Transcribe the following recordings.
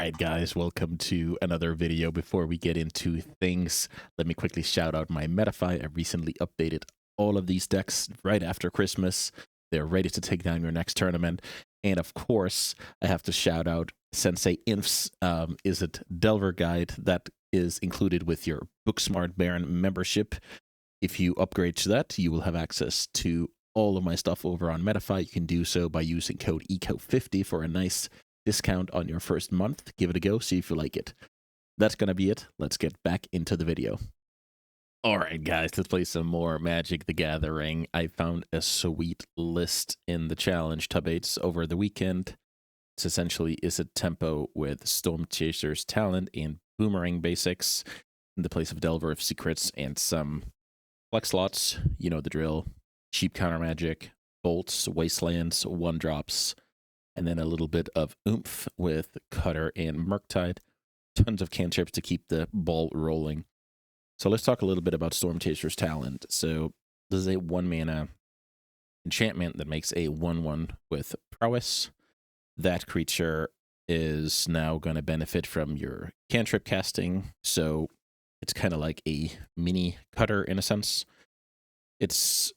right, guys, welcome to another video. Before we get into things, let me quickly shout out my MetaFi. I recently updated all of these decks right after Christmas. They're ready to take down your next tournament. And of course, I have to shout out Sensei Inf's Izzet Delver guide that is included with your Booksmart Baron membership. If you upgrade to that, you will have access to all of my stuff over on MetaFi. You can do so by using code ECO50 for a nice discount on your first month. Give it a go, see if you like it. That's going to be it. Let's get back into the video. All right, guys, let's play some more Magic the Gathering. I found a sweet list in the challenge Tub 8s over the weekend. It's essentially Izzet Tempo with Storm Chaser's Talent and Boomerang Basics in the place of Delver of Secrets and some flex slots. You know the drill. Cheap counter magic, bolts, wastelands, 1-drops, and then a little bit of oomph with Cutter and Murktide. Tons of cantrips to keep the ball rolling. So let's talk a little bit about Storm Chaser's Talent. So this is a 1-mana enchantment that makes a 1/1 with prowess. That creature is now going to benefit from your cantrip casting. So it's kind of like a mini Cutter in a sense. It's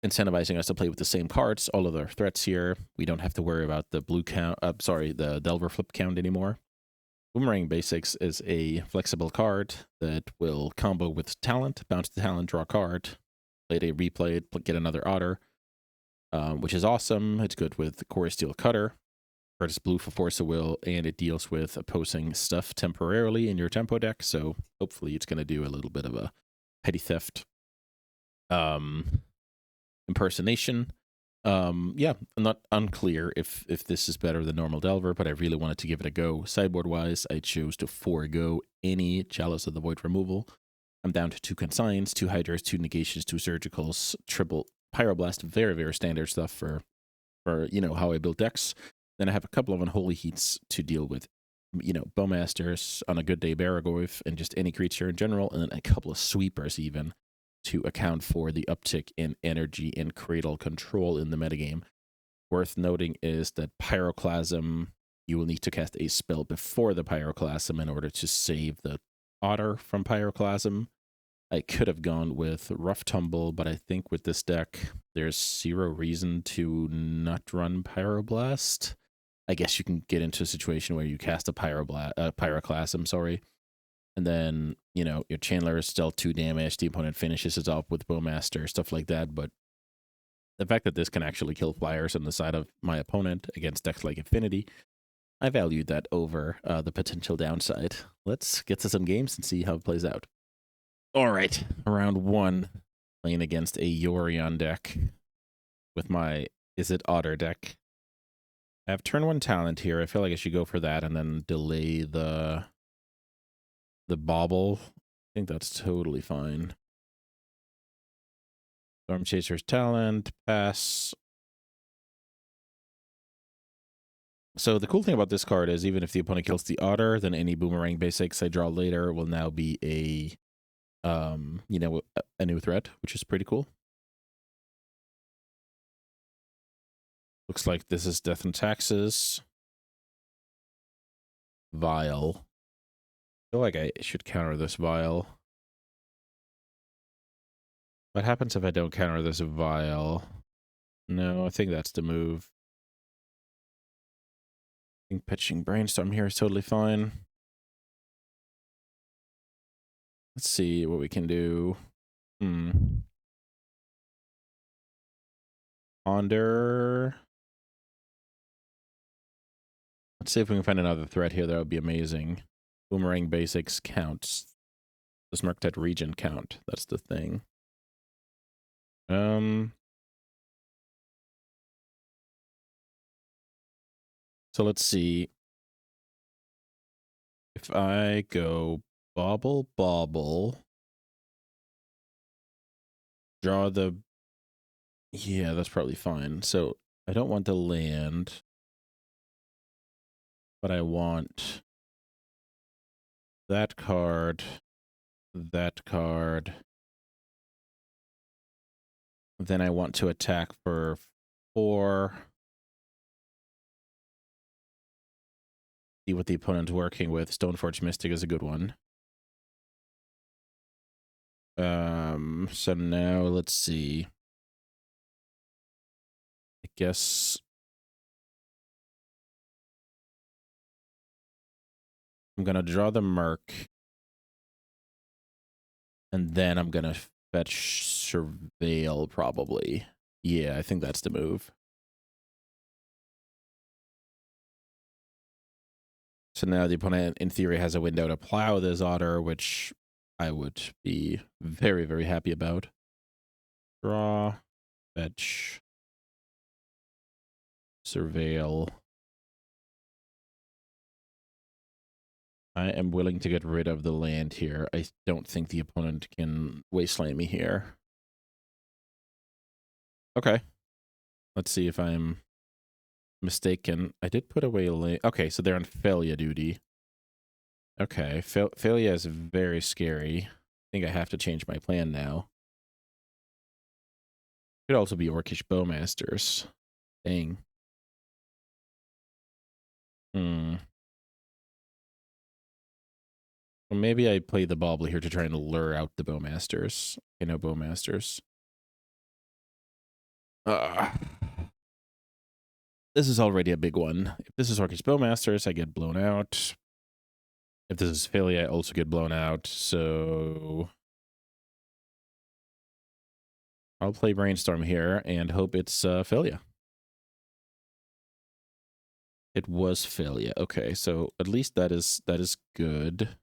incentivizing us to play with the same cards, all of our threats here. We don't have to worry about the the Delver flip count anymore. Boomerang Basics is a flexible card that will combo with Talent, bounce the Talent, draw a card, play it, replay it, get another Otter, which is awesome. It's good with Core Steel Cutter. Card is blue for Force of Will, and it deals with opposing stuff temporarily in your tempo deck, so hopefully it's going to do a little bit of a petty theft impersonation. Yeah, I'm not unclear if this is better than normal Delver, but I really wanted to give it a go. Sideboard wise, I chose to forego any Chalice of the Void removal. I'm down to 2 Consigns, 2 Hydras, 2 Negations, 2 Surgicals, triple Pyroblast, very, very standard stuff for you know how I build decks. Then I have a couple of Unholy Heats to deal with, you know, Bowmasters, on a good day Baragoyf, and just any creature in general, and then a couple of Sweepers even, to account for the uptick in energy and Cradle control in the metagame. Worth noting is that Pyroclasm, you will need to cast a spell before the Pyroclasm in order to save the Otter from Pyroclasm. I could have gone with Rough Tumble, but I think with this deck, there's zero reason to not run Pyroblast. I guess you can get into a situation where you cast a Pyroclasm, sorry. And then, you know, your Chandler is still 2 damage. The opponent finishes it off with Bowmaster, stuff like that. But the fact that this can actually kill flyers on the side of my opponent against decks like Infinity, I valued that over the potential downside. Let's get to some games and see how it plays out. All right, round 1, playing against a Yorion deck with my Izzet Otter deck. I have turn 1 Talent here. I feel like I should go for that and then delay the bobble. I think that's totally fine. Storm Chaser's Talent, pass. So the cool thing about this card is even if the opponent kills the Otter, then any Boomerang Basics I draw later will now be a, you know, a new threat, which is pretty cool. Looks like this is Death and Taxes. Vial. I feel like I should counter this Vial. What happens if I don't counter this Vial? No, I think that's the move. I think pitching Brainstorm here is totally fine. Let's see what we can do. Ponder. Let's see if we can find another threat here. That would be amazing. Boomerang Basics counts. Does Murktide Regent count? That's the thing. So let's see. If I go Bobble, Bobble, draw the... Yeah, that's probably fine. So I don't want the land, but I want that card, that card. Then I want to attack for 4. See what the opponent's working with. Stoneforge Mystic is a good one. So now let's see. I guess I'm gonna draw the Merc, and then I'm gonna fetch Surveil probably. Yeah, I think that's the move. So now the opponent, in theory, has a window to plow this Otter, which I would be very, very happy about. Draw, fetch, Surveil. I am willing to get rid of the land here. I don't think the opponent can wasteland me here. Okay. Let's see if I'm mistaken. I did put away a land. Okay, so they're on failure duty. Okay, failure is very scary. I think I have to change my plan now. Could also be Orcish Bowmasters. Dang. Well, maybe I play the Bobble here to try and lure out the Bowmasters. Okay, no Bowmasters. This is already a big one. If this is Orcish Bowmasters, I get blown out. If this is failure, I also get blown out. So I'll play Brainstorm here and hope it's failure. It was failure. Okay, so at least that is good.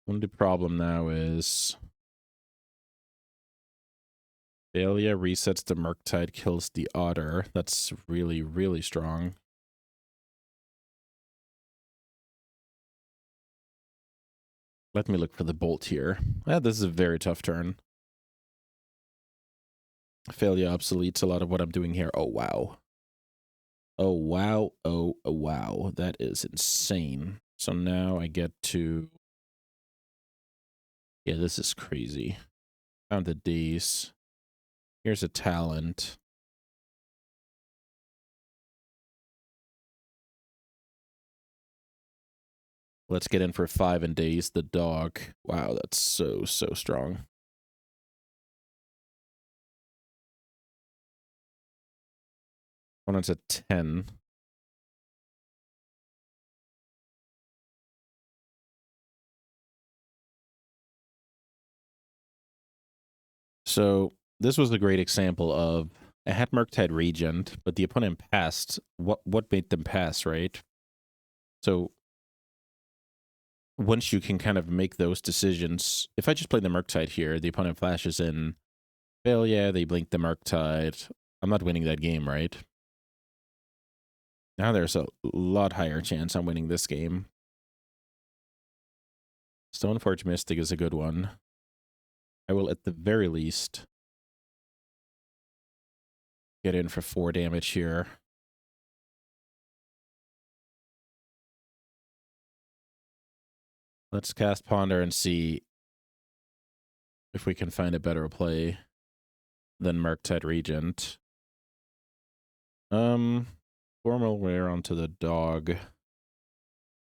Only problem now is failure resets the Murktide, kills the Otter. That's really, really strong. Let me look for the bolt here. This is a very tough turn. Failure obsoletes a lot of what I'm doing here. Oh, wow. Oh, wow. Oh, wow. That is insane. So now I get to... Yeah, this is crazy. Found the D's. Here's a talent. Let's get in for 5 and Daze the dog. Wow, that's so strong. Opponent's at 10. So this was a great example of I had Murktide Regent, but the opponent passed. What made them pass, right? So once you can kind of make those decisions, if I just play the Murktide here, the opponent flashes in failure, they blink the Murktide. I'm not winning that game, right? Now there's a lot higher chance I'm winning this game. Stoneforge Mystic is a good one. I will, at the very least, get in for 4 damage here. Let's cast Ponder and see if we can find a better play than Murktide Regent. Formal Wear onto the dog. I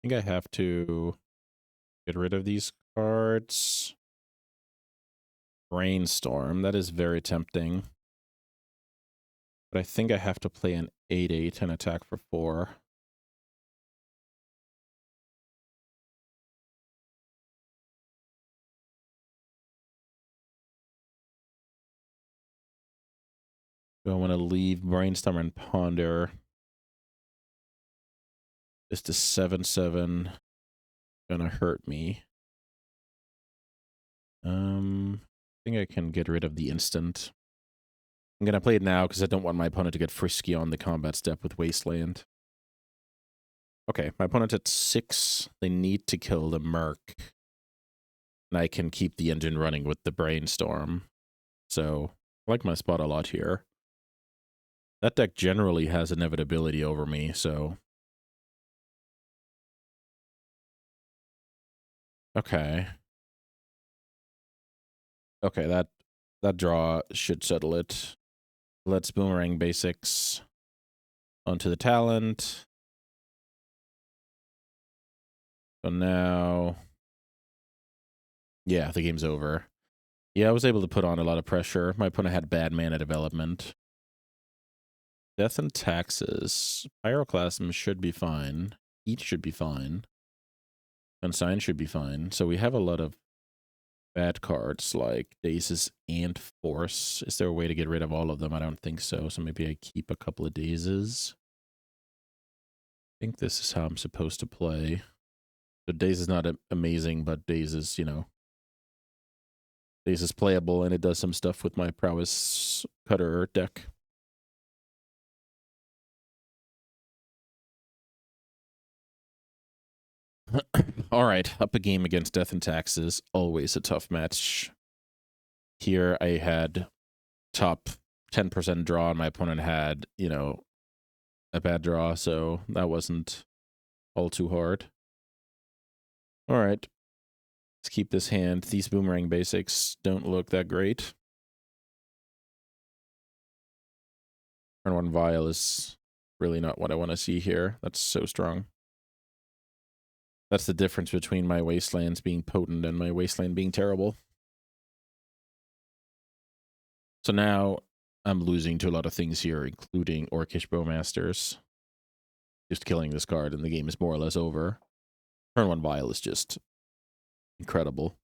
think I have to get rid of these cards. Brainstorm, that is very tempting. But I think I have to play an 8/8 and attack for 4. Do I want to leave Brainstorm and Ponder? Just a 7/7 gonna hurt me. I think I can get rid of the instant. I'm gonna play it now because I don't want my opponent to get frisky on the combat step with Wasteland. Okay, my opponent at 6. They need to kill the Merc. And I can keep the engine running with the Brainstorm. So I like my spot a lot here. That deck generally has inevitability over me, so... Okay. Okay, that draw should settle it. Let's boomerang basics onto the talent. So now, yeah, the game's over. Yeah, I was able to put on a lot of pressure. My opponent had bad mana development. Death and Taxes. Pyroclasm should be fine. Heat should be fine. Consign should be fine. So we have a lot of bad cards like Dazes and Force. Is there a way to get rid of all of them? I don't think so. So maybe I keep a couple of Dazes. I think this is how I'm supposed to play. So Daze is not amazing, but Daze is, you know, Daze is playable, and it does some stuff with my Prowess Cutter deck. All right, up a game against Death and Taxes. Always a tough match. Here I had top 10% draw, and my opponent had, you know, a bad draw, so that wasn't all too hard. All right, let's keep this hand. These boomerang basics don't look that great. Turn 1 Vial is really not what I want to see here. That's so strong. That's the difference between my Wastelands being potent and my Wasteland being terrible. So now I'm losing to a lot of things here, including Orcish Bowmasters. Just killing this card, and the game is more or less over. Turn 1 Vial is just incredible.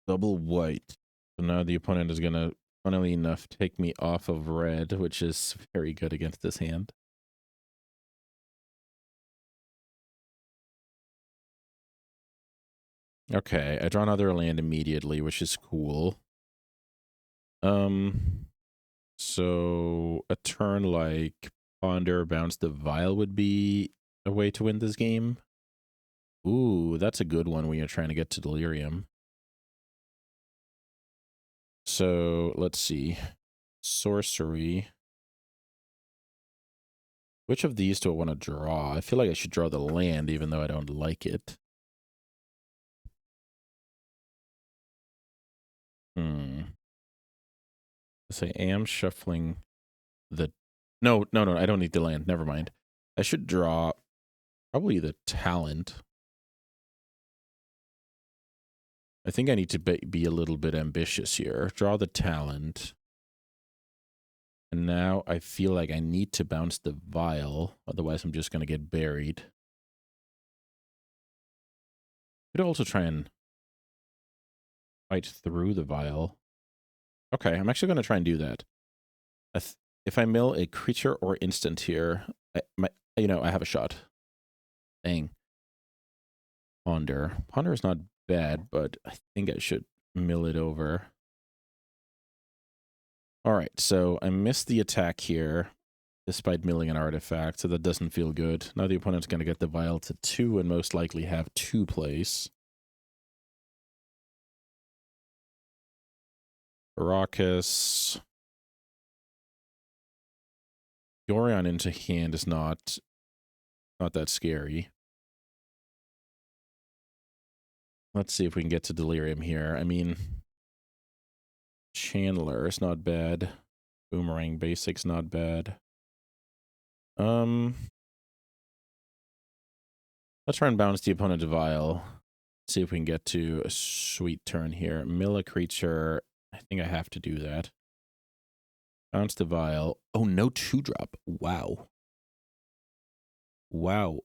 Double white. So now the opponent is going to, funnily enough, take me off of red, which is very good against this hand. Okay, I draw another land immediately, which is cool. So a turn like Ponder, Bounce the Vial would be a way to win this game. Ooh, that's a good one when you're trying to get to Delirium. So let's see. Sorcery. Which of these do I want to draw? I feel like I should draw the land, even though I don't like it. So I am shuffling the... No, I don't need the land. Never mind. I should draw probably the talent. I think I need to be a little bit ambitious here. Draw the talent. And now I feel like I need to bounce the Vial. Otherwise, I'm just going to get buried. Could also try and fight through the Vial. Okay, I'm actually going to try and do that. If I mill a creature or instant here, I have a shot. Dang. Ponder. Ponder is not bad, but I think I should mill it over. All right, so I missed the attack here, despite milling an artifact, so that doesn't feel good. Now the opponent's going to get the Vial to 2 and most likely have 2 plays. Baracus. Yorion into hand is not that scary. Let's see if we can get to Delirium here. I mean, Chandler is not bad. Boomerang Basics not bad. Let's try and bounce the opponent to Vial. See if we can get to a sweet turn here. Mill a creature. I think I have to do that. Bounce the Vial. Oh, no 2-drop. Wow. Wow.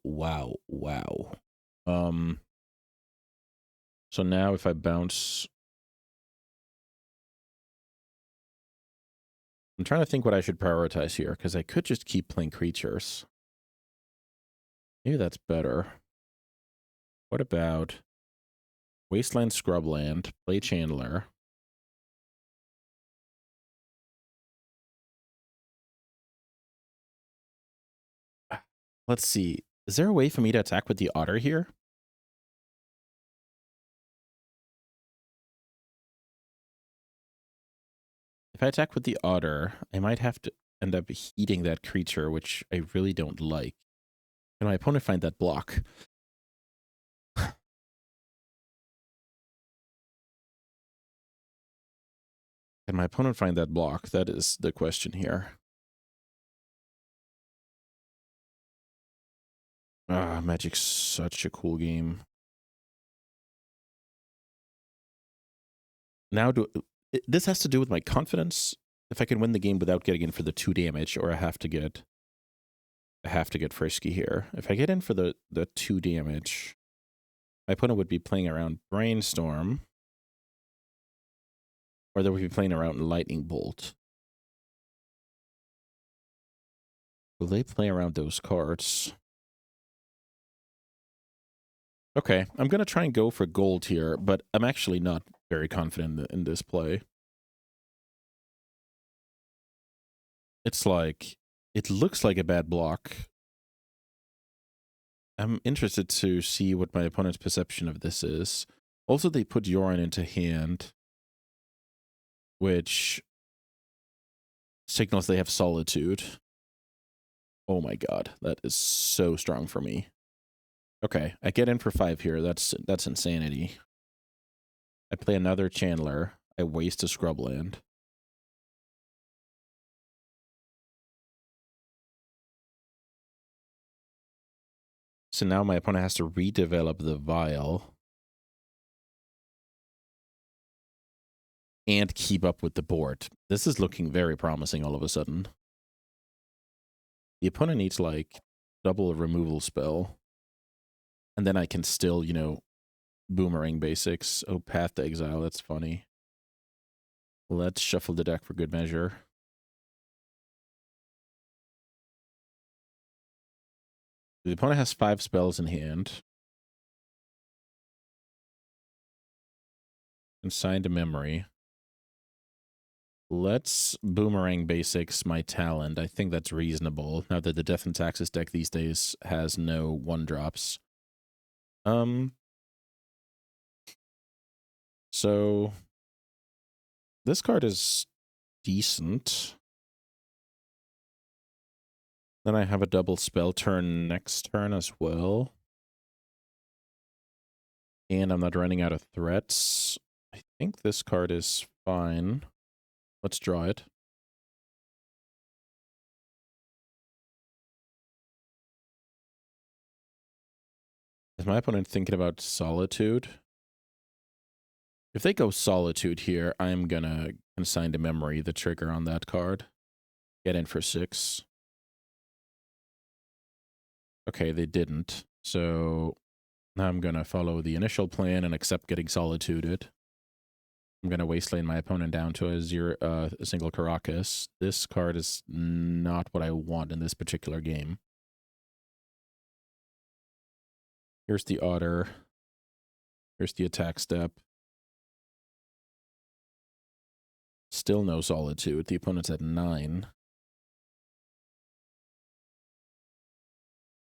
So now if I bounce... I'm trying to think what I should prioritize here, because I could just keep playing creatures. Maybe that's better. What about Wasteland Scrubland, play Chandler. Let's see. Is there a way for me to attack with the Otter here? If I attack with the Otter, I might have to end up heating that creature, which I really don't like. Can my opponent find that block? Can my opponent find that block? That is the question here. Ah, Magic's such a cool game. Now, this has to do with my confidence. If I can win the game without getting in for the 2 damage, or I have to get frisky here. If I get in for the 2 damage, my opponent would be playing around Brainstorm, or they would be playing around Lightning Bolt. Will they play around those cards? Okay, I'm going to try and go for gold here, but I'm actually not very confident in this play. It's like, it looks like a bad block. I'm interested to see what my opponent's perception of this is. Also, they put Yorin into hand, which signals they have Solitude. Oh my god, that is so strong for me. Okay, I get in for 5 here. That's insanity. I play another Chandler. I waste a Scrubland. So now my opponent has to redevelop the Vial and keep up with the board. This is looking very promising all of a sudden. The opponent needs like double a removal spell. And then I can still, you know, boomerang basics. Oh, Path to Exile, that's funny. Let's shuffle the deck for good measure. The opponent has 5 spells in hand. Consign to memory. Let's boomerang basics my talent. I think that's reasonable now that the Death and Taxes deck these days has no 1-drops. So this card is decent. Then I have a double spell turn next turn as well. And I'm not running out of threats. I think this card is fine. Let's draw it. Is my opponent thinking about Solitude? If they go Solitude here, I'm gonna consign to memory the trigger on that card. Get in for 6. Okay, they didn't. So now I'm gonna follow the initial plan and accept getting Solituded. I'm gonna wasteland my opponent down to a single Caracas. This card is not what I want in this particular game. Here's the Otter. Here's the attack step. Still no Solitude. The opponent's at 9.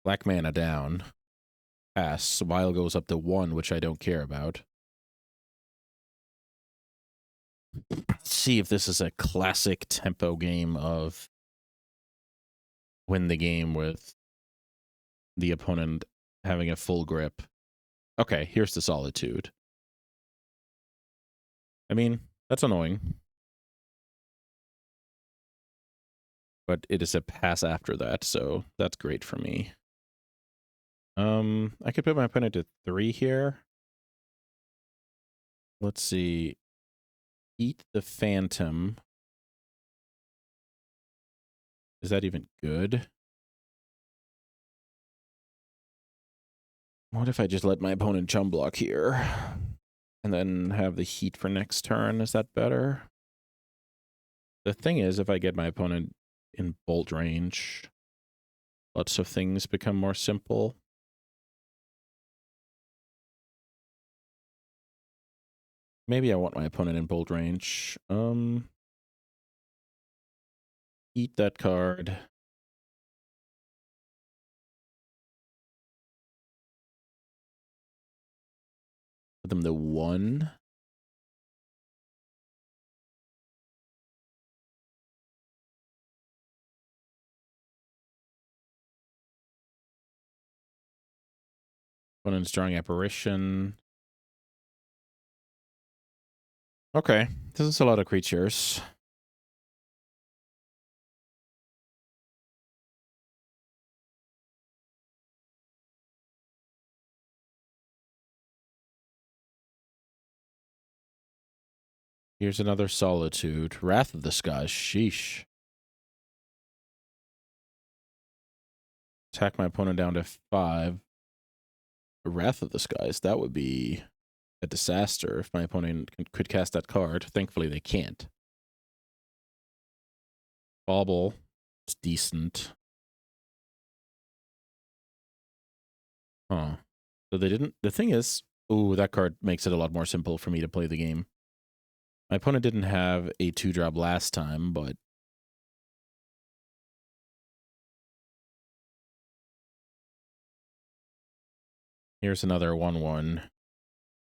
Black mana down. Pass. Vial goes up to 1, which I don't care about. Let's see if this is a classic tempo game of win the game with the opponent having a full grip. Okay, here's the Solitude. I mean, that's annoying. But it is a pass after that, so that's great for me. I could put my opponent to 3 here. Let's see. Eat the Phantom. Is that even good? What if I just let my opponent chum block here? And then have the heat for next turn? Is that better? The thing is, if I get my opponent in bolt range, lots of things become more simple. Maybe I want my opponent in bolt range. Eat that card. Put them to 1. Opponent's drawing Apparition. Okay, This is a lot of creatures. Here's another Solitude. Wrath of the Skies. Sheesh. Attack my opponent down to 5. Wrath of the Skies. That would be a disaster if my opponent could cast that card. Thankfully, they can't. Bauble. It's decent. Huh. So they didn't... The thing is... Ooh, that card makes it a lot more simple for me to play the game. My opponent didn't have a 2-drop last time, but... Here's another 1/1.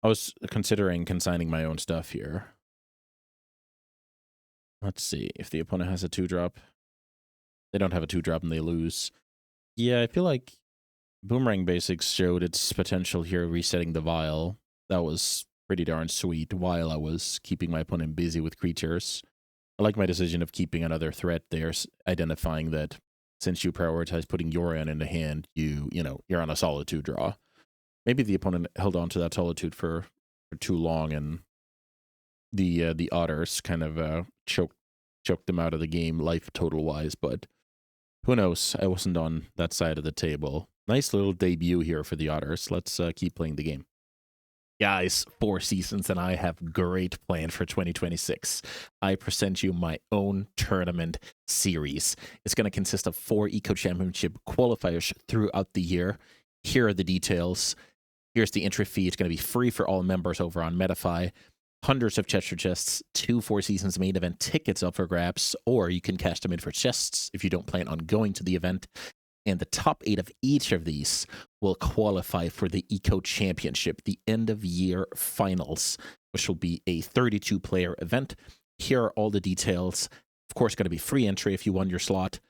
I was considering consigning my own stuff here. Let's see if the opponent has a 2-drop. They don't have a 2-drop and they lose. Yeah, I feel like Boomerang Basics showed its potential here, resetting the Vial. That was pretty darn sweet while I was keeping my opponent busy with creatures. I like my decision of keeping another threat there, identifying that since you prioritize putting Yorion in the hand, you're on a Solitude draw. Maybe the opponent held on to that Solitude for too long, and the Otters kind of choked them out of the game life total wise. But who knows? I wasn't on that side of the table. Nice little debut here for the Otters. Let's keep playing the game. Guys, 4 seasons, and I have great plan for 2026. I present you my own tournament series. It's going to consist of 4 Eco Championship qualifiers throughout the year. Here are the details. Here's the entry fee. It's going to be free for all members over on MetaFi. Hundreds of Chester chests, 2 4 seasons main event tickets up for grabs, or you can cash them in for chests if you don't plan on going to the event. And the top 8 of each of these will qualify for the Eco Championship, the end-of-year finals, which will be a 32-player event. Here are all the details. Of course, going to be free entry if you won your slot.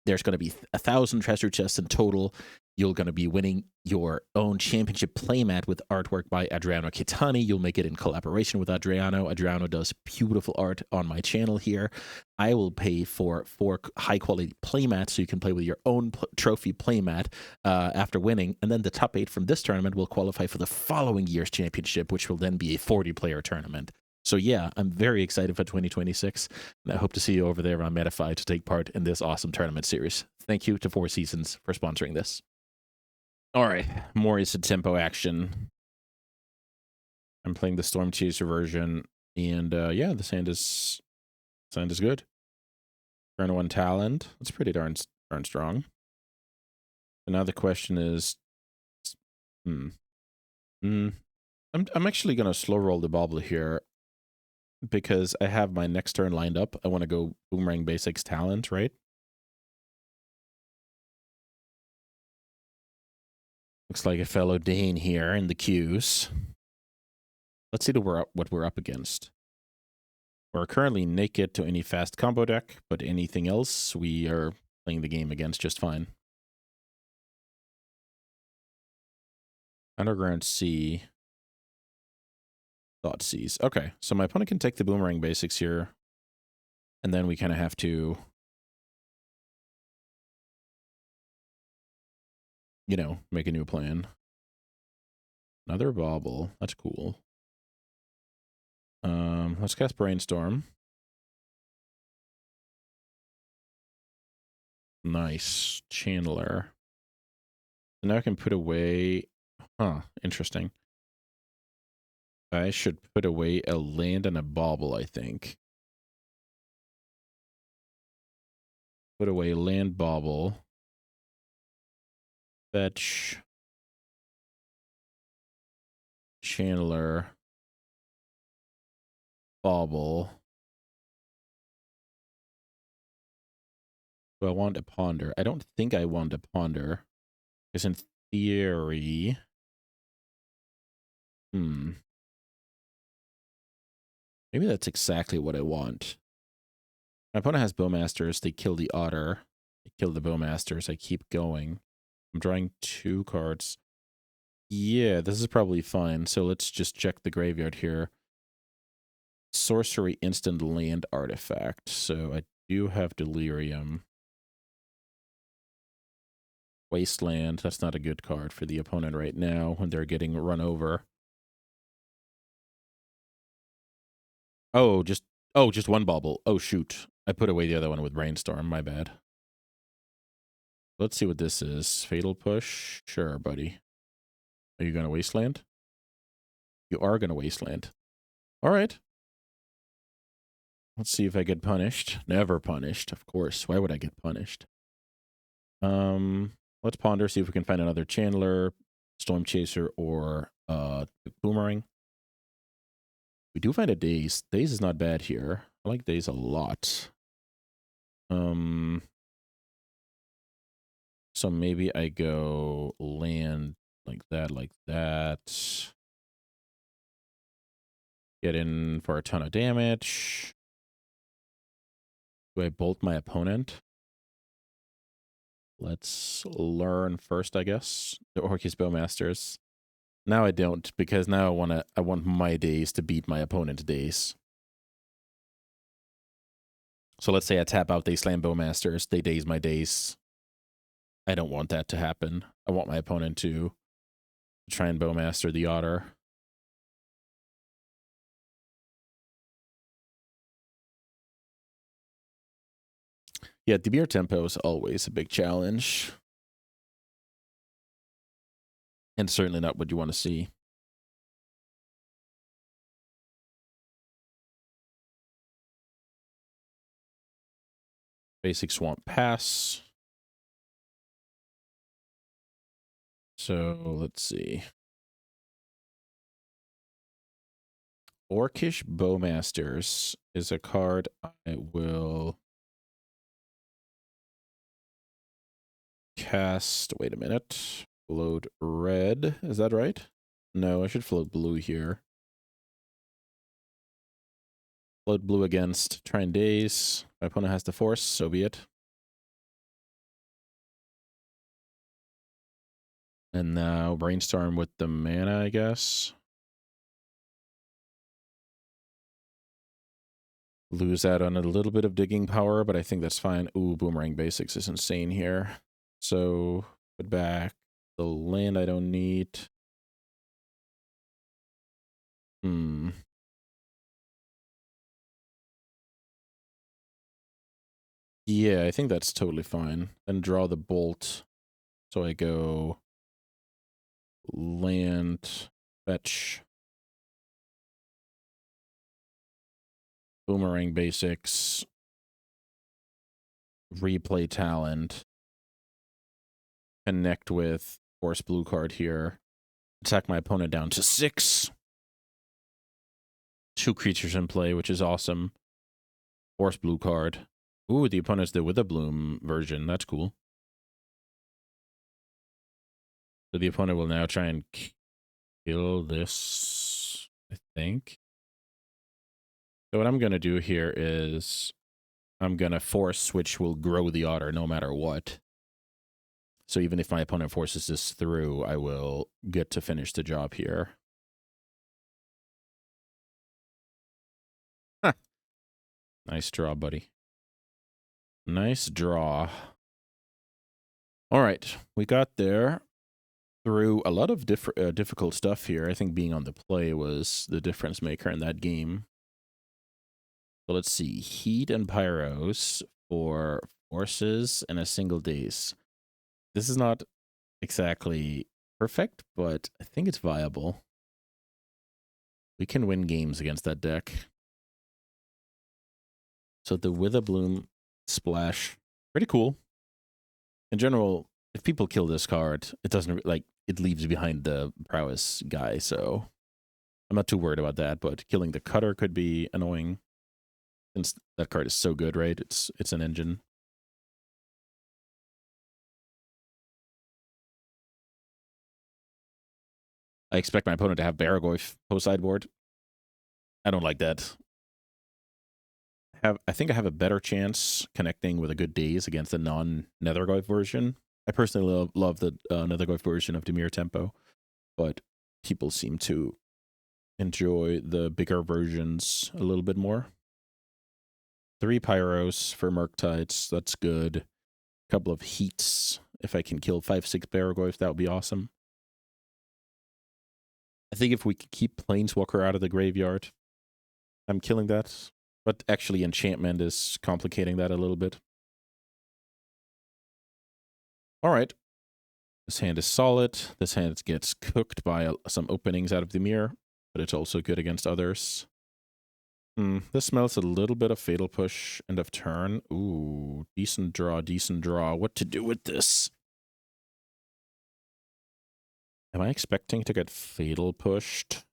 There's going to be 1,000 treasure chests in total. You're going to be winning your own championship playmat with artwork by Adriano Kitani. You'll make it in collaboration with Adriano. Adriano does beautiful art on my channel here. I will pay for 4 high-quality playmats so you can play with your own trophy playmat after winning. And then the top 8 from this tournament will qualify for the following year's championship, which will then be a 40-player tournament. So yeah, I'm very excited for 2026, and I hope to see you over there on MetaFi to take part in this awesome tournament series. Thank you to 4 Seasons for sponsoring this. All right, more Izzet tempo action. I'm playing the Storm Chaser version, and yeah, the sand is good. Turn 1 talent. That's pretty darn strong. So now the question is, I'm actually gonna slow roll the bobble here because I have my next turn lined up. I want to go Boomerang Basics talent, right? Looks like a fellow Dane here in the queues. Let's see what we're up against. We're currently naked to any fast combo deck, but anything else we are playing the game against just fine. Underground Sea. Thought Seas. Okay, so my opponent can take the Boomerang Basics here, and then we kind of have to, make a new plan. Another Bauble. That's cool. Let's cast Brainstorm. Nice. Channeler. So now I can put away... Huh, interesting. I should put away a land and a Bauble, I think. Put away land, Bauble. Fetch. Channeler. Bauble. Do I want a Ponder? I don't think I want a Ponder. Because in theory... Maybe that's exactly what I want. My opponent has Bowmasters. They kill the Otter. They kill the Bowmasters. I keep going. I'm drawing 2 cards. Yeah, this is probably fine. So let's just check the graveyard here. sorcery instant land artifact. So I do have Delirium. Wasteland, that's not a good card for the opponent right now when they're getting run over. Oh, just one bauble. Oh, shoot. I put away the other one with Brainstorm. My bad. Let's see what this is. Fatal Push? Sure, buddy. Are you going to Wasteland? You are going to Wasteland. All right. Let's see if I get punished. Never punished, of course. Why would I get punished? Let's ponder, see if we can find another Chandler, Storm Chaser, or Boomerang. We do find a Daze. Daze is not bad here. I like Daze a lot. So maybe I go land like that, like that. Get in for a ton of damage. Do I bolt my opponent? Let's learn first, I guess. The Orcus Bowmasters. Now I don't, because now I want my Daze to beat my opponent's Daze. So let's say I tap out, they slam Bowmasters, they Daze my Daze. I don't want that to happen. I want my opponent to try and Bowmaster the Otter. Yeah, Dimir tempo is always a big challenge. And certainly not what you want to see. Basic Swamp Pass. So let's see. Orcish Bowmasters is a card I will cast. Wait a minute. Float red. Is that right? No, I should float blue here. Float blue against try and Daze. My opponent has to force, so be it. And now Brainstorm with the mana, I guess. Lose out on a little bit of digging power, but I think that's fine. Ooh, Boomerang Basics is insane here. So put back the land I don't need. Yeah, I think that's totally fine. And draw the bolt. So I go land, fetch, Boomerang Basics, replay Talent, connect with Force Blue card here, attack my opponent down to 6. 2 creatures in play, which is awesome. Force Blue card. Ooh, the opponent's the Witherbloom version. That's cool. So the opponent will now try and kill this, I think. So what I'm going to do here is I'm going to force, which will grow the Otter no matter what. So even if my opponent forces this through, I will get to finish the job here. Huh. Nice draw, buddy. Nice draw. All right, we got there through a lot of difficult stuff here. I think being on the play was the difference maker in that game. So let's see. Heat and Pyros for forces and a single Daze. This is not exactly perfect, but I think it's viable. We can win games against that deck. So the Witherbloom splash, pretty cool. In general, if people kill this card, it doesn't, like, it leaves behind the prowess guy, so I'm not too worried about that, but killing the cutter could be annoying since that card is so good, right? It's an engine. I expect my opponent to have Baragoyf post sideboard. I don't like that. I think I have a better chance connecting with a good Daze against the non-Nethergoyf version. I personally love the Nethergoyf version of Dimir Tempo, but people seem to enjoy the bigger versions a little bit more. 3 Pyros for Murktides, that's good. A couple of Heats. If I can kill 5-6 Baragorf, that would be awesome. I think if we could keep Planeswalker out of the graveyard, I'm killing that. But actually, enchantment is complicating that a little bit. All right. This hand is solid. This hand gets cooked by some openings out of the mirror, but it's also good against others. This smells a little bit of Fatal Push, end of turn. Ooh, decent draw, decent draw. What to do with this? Am I expecting to get Fatal Pushed?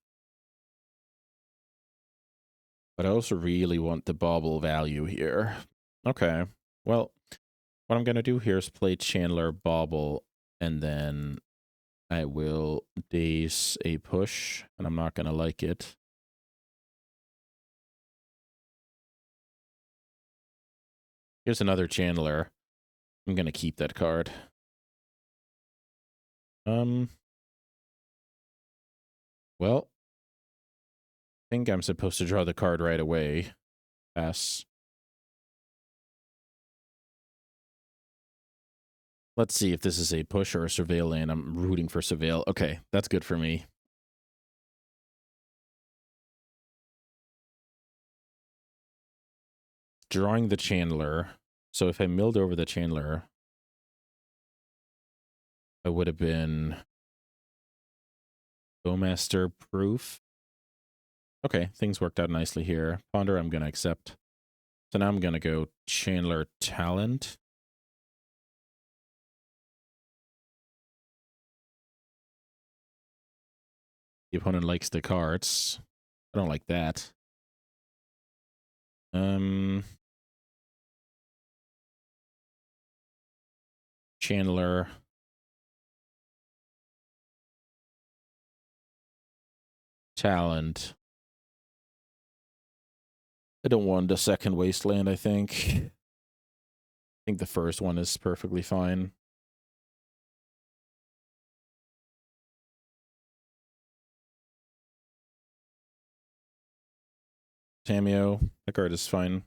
But I also really want the bauble value here. Okay, well, what I'm going to do here is play Chandler Bauble, and then I will daze a push, and I'm not going to like it. Here's another Chandler. I'm going to keep that card. Well, I think I'm supposed to draw the card right away. Pass. Let's see if this is a push or a surveil land. I'm rooting for surveil. Okay, that's good for me. Drawing the Chandler. So if I milled over the Chandler, it would have been Bowmaster proof. Okay, things worked out nicely here. Ponder, I'm going to accept. So now I'm going to go Chandler Talent. The opponent likes the cards. I don't like that. Chandler. Talent. I don't want the second Wasteland, I think. I think the first one is perfectly fine. Tameo, that card is fine.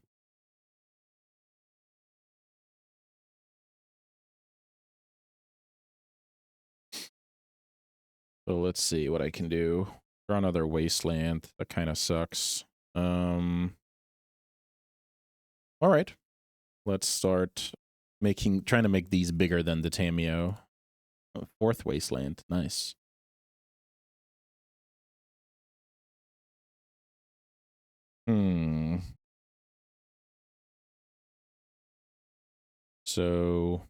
So let's see what I can do. Draw another Wasteland. That kind of sucks. All right. Let's start trying to make these bigger than the Tameo. Oh, 4th Wasteland. Nice. So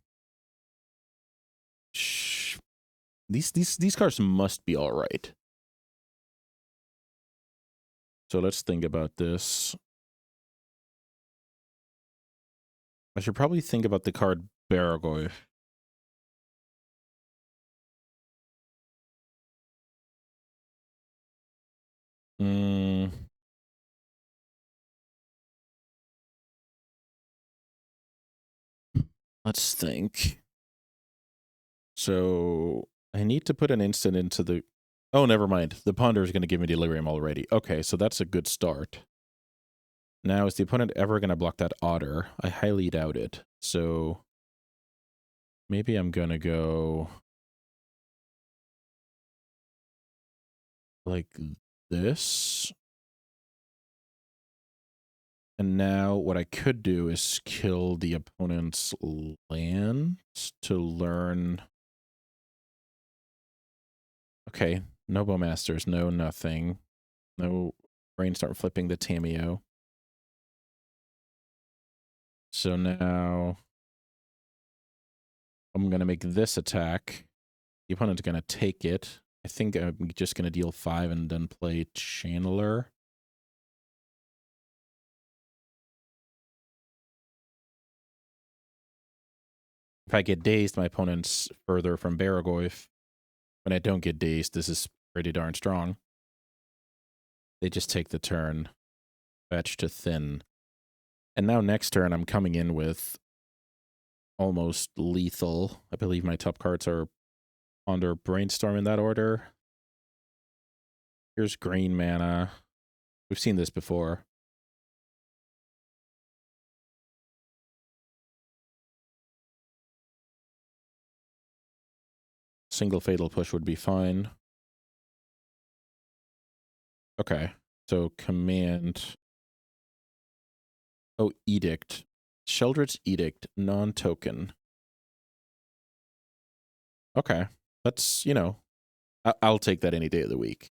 these cards must be all right. So let's think about this. I should probably think about the card Baragorf. Let's think. So I need to put an instant into the... Oh, never mind. The Ponder is going to give me Delirium already. Okay, so that's a good start. Now, is the opponent ever going to block that Otter? I highly doubt it. So maybe I'm going to go like this. And now what I could do is kill the opponent's land to learn... Okay, no Bowmasters, no nothing. No Brainstorm flipping the Tameo. So now I'm going to make this attack. The opponent's going to take it. I think I'm just going to deal 5 and then play Channeler. If I get dazed, my opponent's further from Baragorf. When I don't get dazed, this is pretty darn strong. They just take the turn. Fetch to thin. And now next turn, I'm coming in with almost lethal. I believe my top cards are Ponder, Brainstorm in that order. Here's green mana. We've seen this before. Single fatal push would be fine. Okay, so command. Oh, edict. Sheldred's Edict, non-token. Okay, that's, you know, I'll take that any day of the week.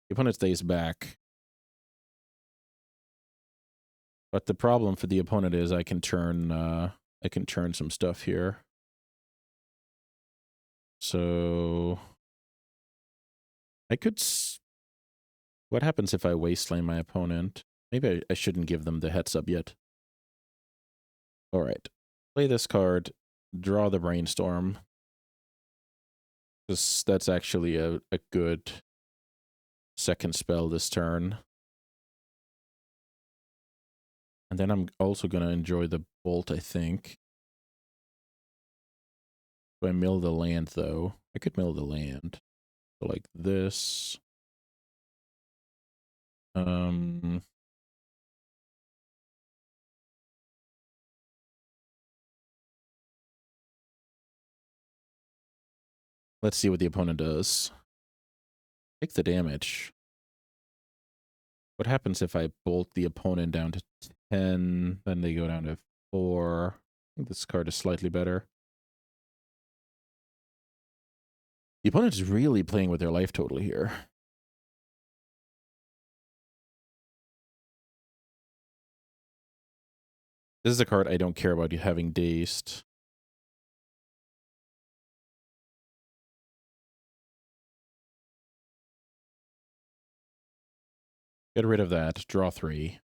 The opponent stays back. But the problem for the opponent is I can turn some stuff here. So I could... What happens if I wasteland my opponent? Maybe I shouldn't give them the heads up yet. All right. Play this card. Draw the Brainstorm. That's actually a good second spell this turn. And then I'm also going to enjoy the Bolt, I think. Do I mill the land, though? I could mill the land. So like this. Let's see what the opponent does. Take the damage. What happens if I bolt the opponent down to 10, then they go down to 4? I think this card is slightly better. The opponent is really playing with their life total here. This is a card I don't care about you having dazed. Get rid of that. Draw 3.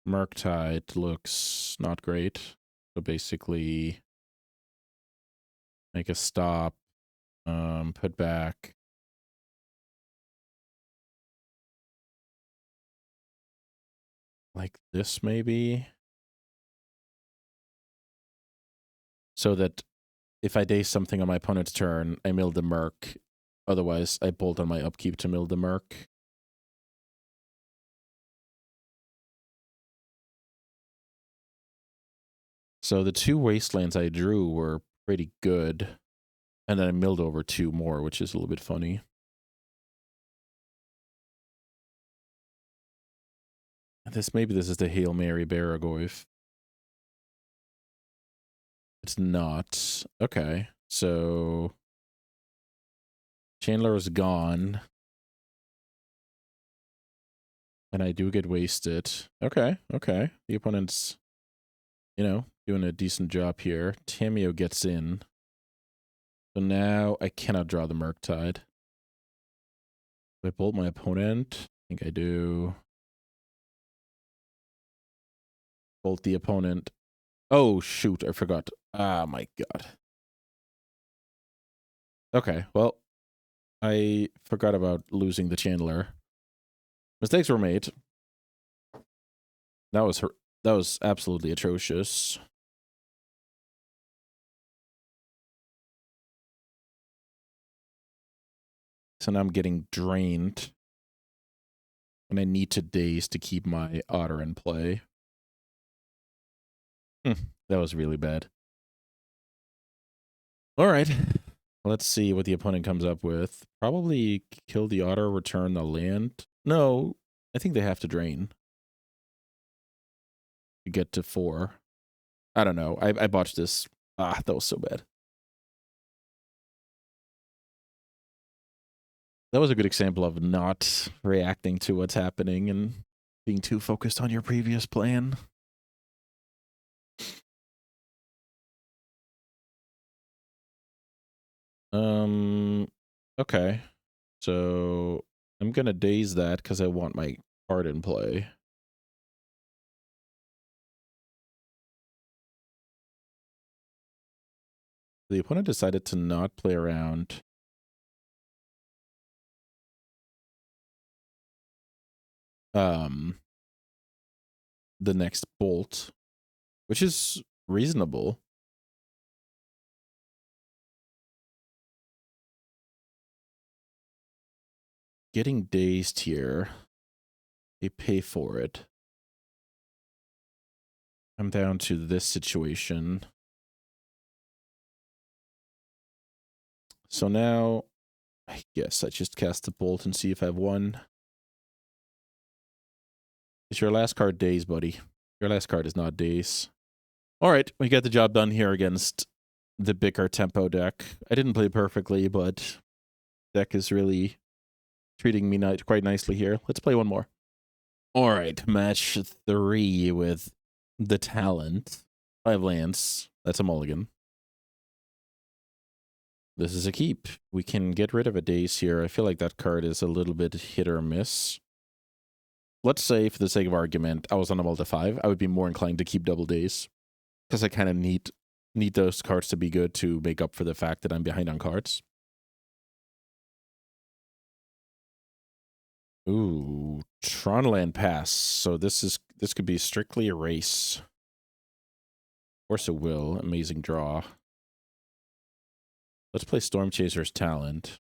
Murktide looks not great. So basically, make a stop. Put back. Like this, maybe? So that if I daze something on my opponent's turn, I mill the Merc. Otherwise, I bolt on my upkeep to mill the Merc. So the 2 wastelands I drew were pretty good. And then I milled over 2 more, which is a little bit funny. Maybe this is the Hail Mary Baragoyf. It's not. Okay, so Chandler is gone. And I do get wasted. Okay. The opponent's, you know, doing a decent job here. Tamiyo gets in. So now I cannot draw the Murktide. Do I bolt my opponent? I think I do. Bolt the opponent. Oh, shoot, I forgot. Ah, my God. Okay, well, I forgot about losing the Chandler. Mistakes were made. That was absolutely atrocious. So now I'm getting drained. And I need to daze to keep my Otter in play. That was really bad. All right. Let's see what the opponent comes up with. Probably kill the Otter, return the land. No, I think they have to drain to get to 4. I don't know. I botched this. Ah, that was so bad. That was a good example of not reacting to what's happening and being too focused on your previous plan. Okay. So I'm gonna daze that because I want my card in play. The opponent decided to not play around. The next bolt, which is reasonable. getting dazed here. They pay for it. I'm down to this situation. So now, I guess I just cast the bolt and see if I've won. It's your last card daze, buddy. Your last card is not daze. All right, we got the job done here against the bigger tempo deck. I didn't play perfectly, but deck is really treating me quite nicely here. Let's play one more. All right, match 3 with the talent. 5 lands. That's a mulligan. This is a keep. We can get rid of a daze here. I feel like that card is a little bit hit or miss. Let's say, for the sake of argument, I was on a multi-5. I would be more inclined to keep double daze. Because I kind of need those cards to be good to make up for the fact that I'm behind on cards. Ooh, Tronland Pass. So this could be strictly a race. Force of Will, amazing draw. Let's play Storm Chaser's Talent.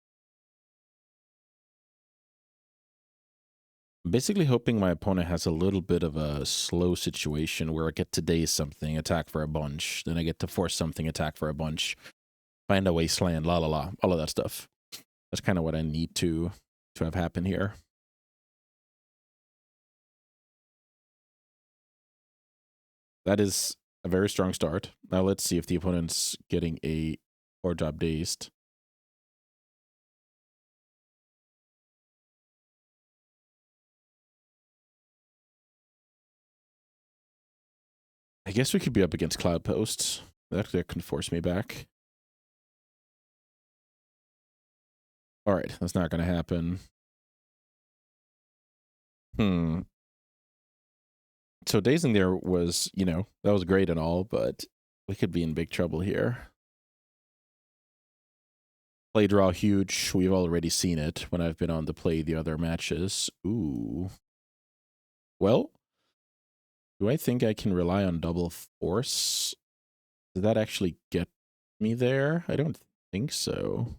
I'm basically hoping my opponent has a little bit of a slow situation where I get to daze something, attack for a bunch, then I get to force something, attack for a bunch, find a wasteland, la la la, all of that stuff. That's kind of what I need to have happen here. That is a very strong start. Now let's see if the opponent's getting a 4-drop dazed. I guess we could be up against Cloud Posts. That can force me back. All right, that's not going to happen. So dazing there was, that was great and all, but we could be in big trouble here. Play draw huge. We've already seen it when I've been on to play the other matches. Ooh. Well, do I think I can rely on double force? Did that actually get me there? I don't think so.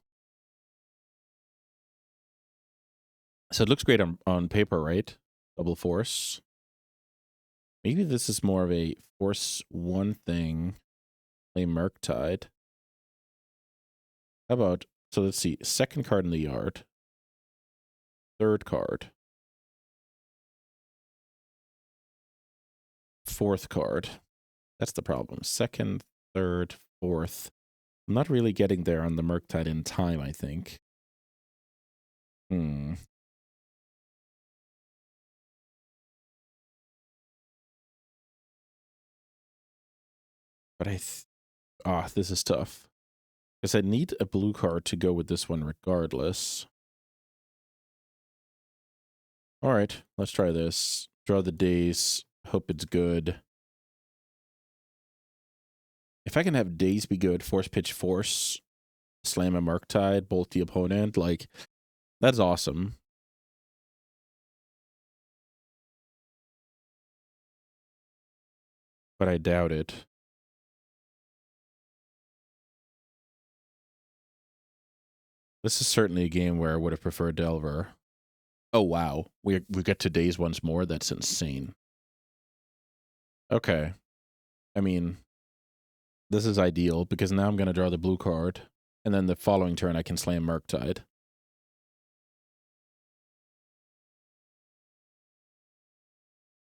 So it looks great on paper, right? Double force. Maybe this is more of a force 1 thing. Play Murktide. How about, so let's see, 2nd card in the yard. 3rd card. 4th card. That's the problem. 2nd, 3rd, 4th. I'm not really getting there on the Murktide in time, I think. But this is tough. Because I need a blue card to go with this one regardless. All right, let's try this. Draw the daze. Hope it's good. If I can have daze be good, force pitch force, slam a Murktide, bolt the opponent, like, that's awesome. But I doubt it. This is certainly a game where I would have preferred Delver. Oh, wow. We get to daze once more? That's insane. Okay. I mean, this is ideal because now I'm going to draw the blue card. And then the following turn I can slam Murktide.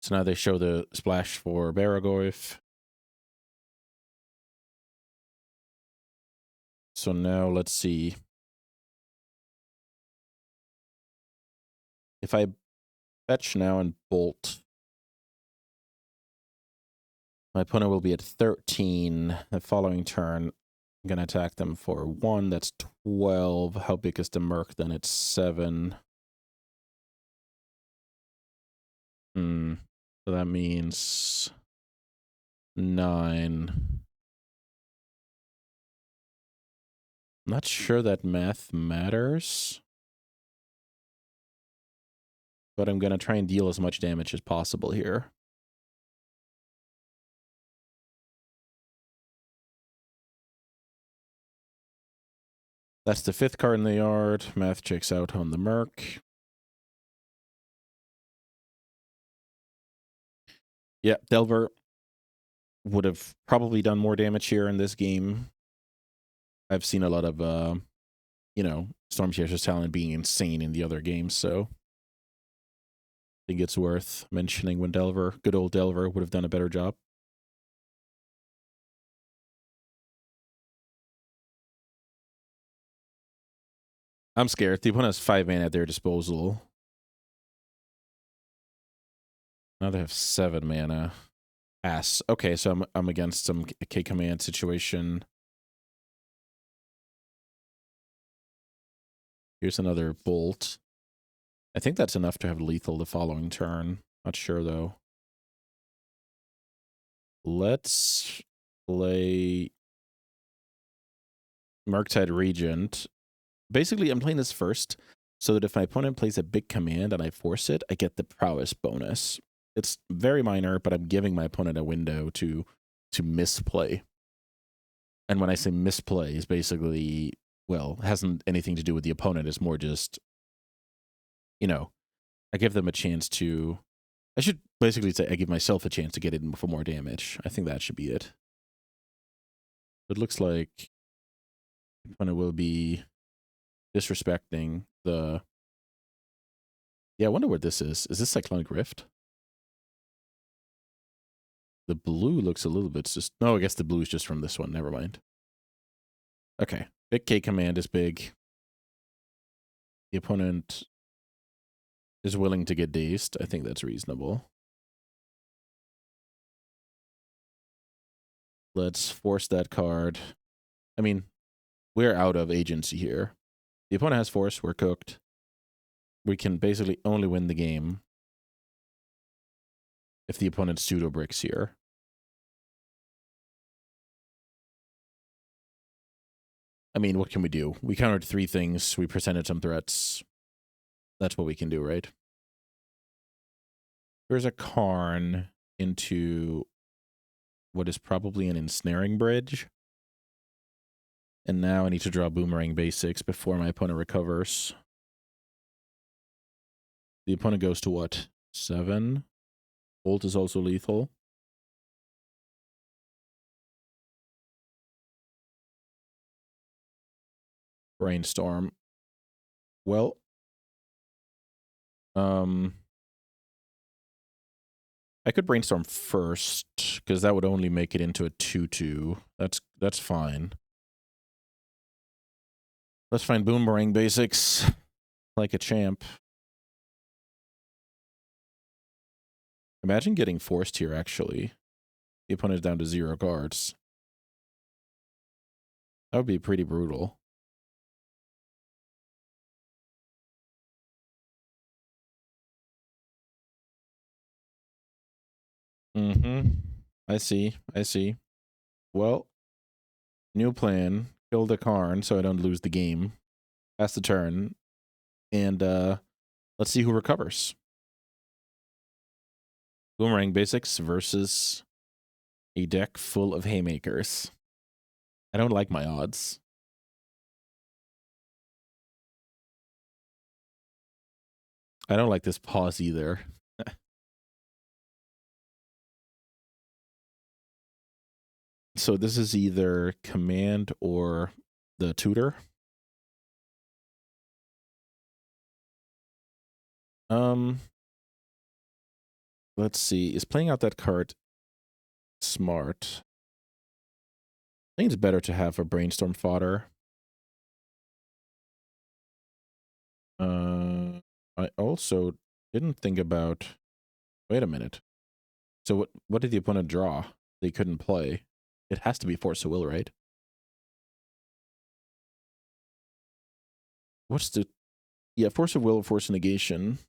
So now they show the splash for Baragoyf. So now let's see. If I fetch now and bolt, my opponent will be at 13. The following turn, I'm going to attack them for 1. That's 12. How big is the Merc? Then it's 7. So that means 9. I'm not sure that math matters. But I'm going to try and deal as much damage as possible here. That's the 5th card in the yard. Math checks out on the Merc. Yeah, Delver would have probably done more damage here in this game. I've seen a lot of, you know, Stormchaser's talent being insane in the other games, so I think it's worth mentioning when Delver, good old Delver, would have done a better job. I'm scared. The opponent has 5 mana at their disposal. Now they have 7 mana. Ass. Okay, so I'm against some K command situation. Here's another bolt. I think that's enough to have lethal the following turn. Not sure though. Let's play Murktide Regent. Basically, I'm playing this first so that if my opponent plays a big command and I force it, I get the prowess bonus. It's very minor, but I'm giving my opponent a window to misplay. And when I say misplay, is basically, well, hasn't anything to do with the opponent. It's more just, you know, I give them a chance to, I should basically say I give myself a chance to get in for more damage. I think that should be it. It looks like the opponent will be disrespecting the, yeah, I wonder what this is. Is this Cyclonic Rift? The blue looks a little bit just, no, I guess the blue is just from this one. Never mind. Okay. Big K command is big. The opponent is willing to get dazed. I think that's reasonable. Let's force that card. I mean, we're out of agency here. The opponent has force. We're cooked. We can basically only win the game if the opponent pseudo bricks here. I mean, what can we do? We countered 3 things. We presented some threats. That's what we can do, right? There's a Karn into what is probably an ensnaring bridge. And now I need to draw Boomerang Basics before my opponent recovers. The opponent goes to what? 7. Bolt is also lethal. Brainstorm. Well, I could brainstorm first because that would only make it into a 2/2. That's fine. Let's find Boomerang Basics like a champ. Imagine getting forced here, actually. The opponent is down to 0 cards. That would be pretty brutal. I see. Well, new plan. Kill the Karn so I don't lose the game. Pass the turn. And let's see who recovers. Boomerang Basics versus a deck full of haymakers. I don't like my odds. I don't like this pause either. So this is either command or the tutor. Let's see. Is playing out that card smart? I think it's better to have a brainstorm fodder. I also didn't think about, wait a minute. So what did the opponent draw? They couldn't play. It has to be Force of Will, right? What's the, yeah, Force of Will, Force of Negation.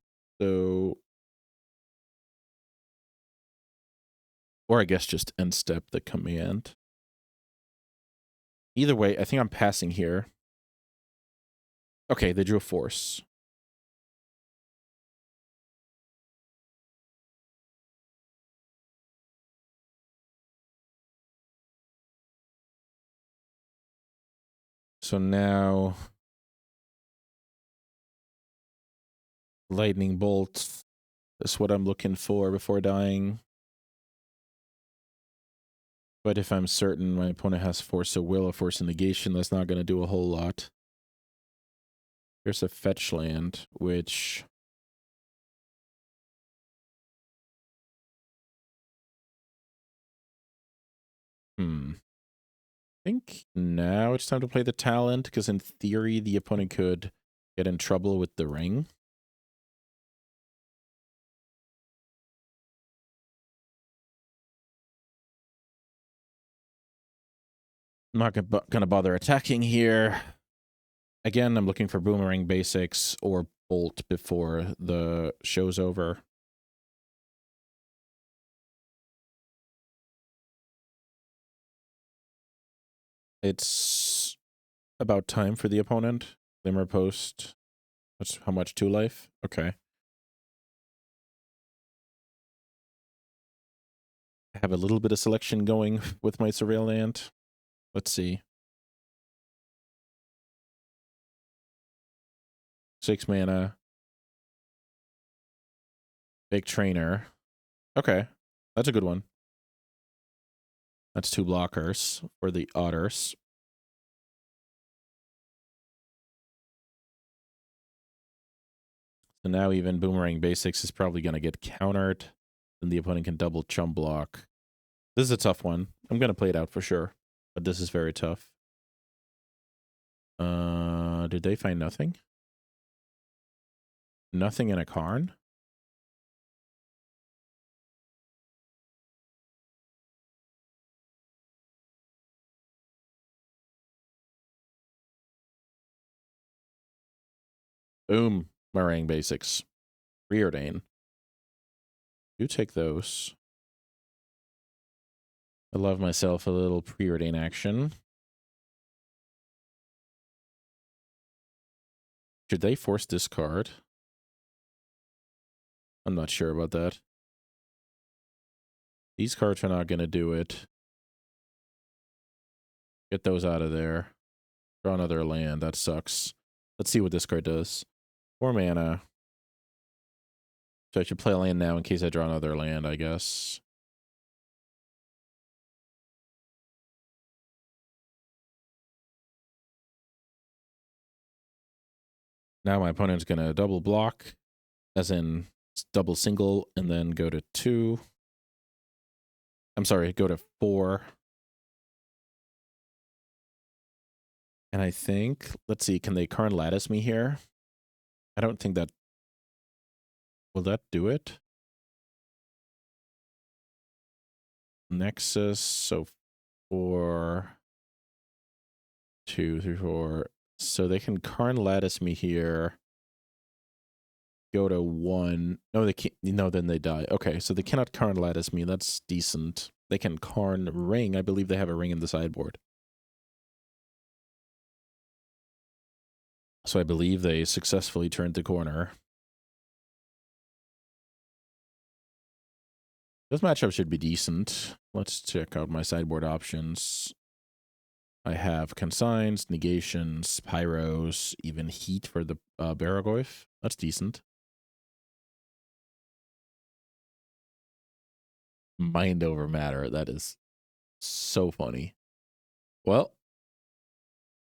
So, or I guess just end step the command. Either way, I think I'm passing here. Okay, they drew a Force. So now Lightning Bolt is what I'm looking for before dying. But if I'm certain my opponent has Force of Will or Force of Negation, that's not going to do a whole lot. Here's a fetch land, which... I think now it's time to play the Talent, because in theory, the opponent could get in trouble with the ring. I'm not going to bother attacking here. Again, I'm looking for Boomerang Basics or Bolt before the show's over. It's about time for the opponent. Glimmer Post. That's how much? 2 life? Okay. I have a little bit of selection going with my Surreal Land. Let's see. 6 mana. Big Trainer. Okay. That's a good one. That's 2 blockers for the Otters. So now even Boomerang Basics is probably going to get countered. Then the opponent can double chump block. This is a tough one. I'm going to play it out for sure. But this is very tough. Did they find nothing? Nothing in a Karn? Boom. Boomerang Basics. Preordain. You take those. I love myself a little Preordain action. Should they force discard? I'm not sure about that. These cards are not going to do it. Get those out of there. Draw another land. That sucks. Let's see what this card does. 4 mana. So I should play a land now in case I draw another land, I guess. Now my opponent's going to double block, as in double single, and then go to 2. I'm sorry, go to 4. And I think, let's see, can they Karn Lattice me here? I don't think that... Will that do it? Nexus, so 4... 2, 3, 4. So they can Karn Lattice me here. Go to 1. No, they can't. No, then they die. Okay, so they cannot Karn Lattice me. That's decent. They can Karn Ring. I believe they have a ring in the sideboard. So I believe they successfully turned the corner. This matchup should be decent. Let's check out my sideboard options. I have Consigns, Negations, Pyros, even Heat for the Baragoyf. That's decent. Mind over matter. That is so funny. Well,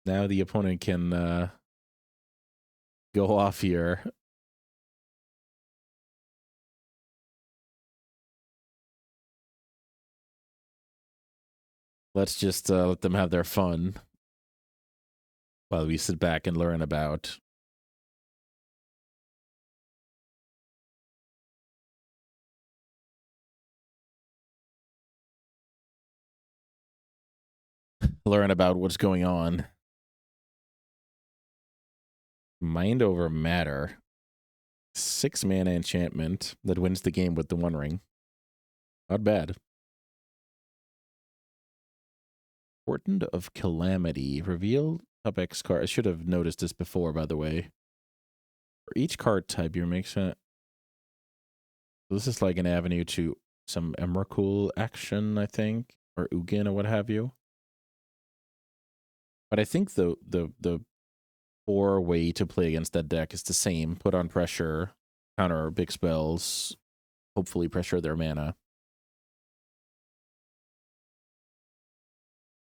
now the opponent can go off here. Let's just let them have their fun while we sit back and learn about what's going on. Mind over matter. 6 mana enchantment that wins the game with the 1 ring. Not bad. Portent of Calamity. Reveal top X card. I should have noticed this before, by the way. For each card type, you make sense. This is like an avenue to some Emrakul action, I think, or Ugin or what have you. But I think the 4 way to play against that deck is the same. Put on pressure, counter big spells, hopefully pressure their mana.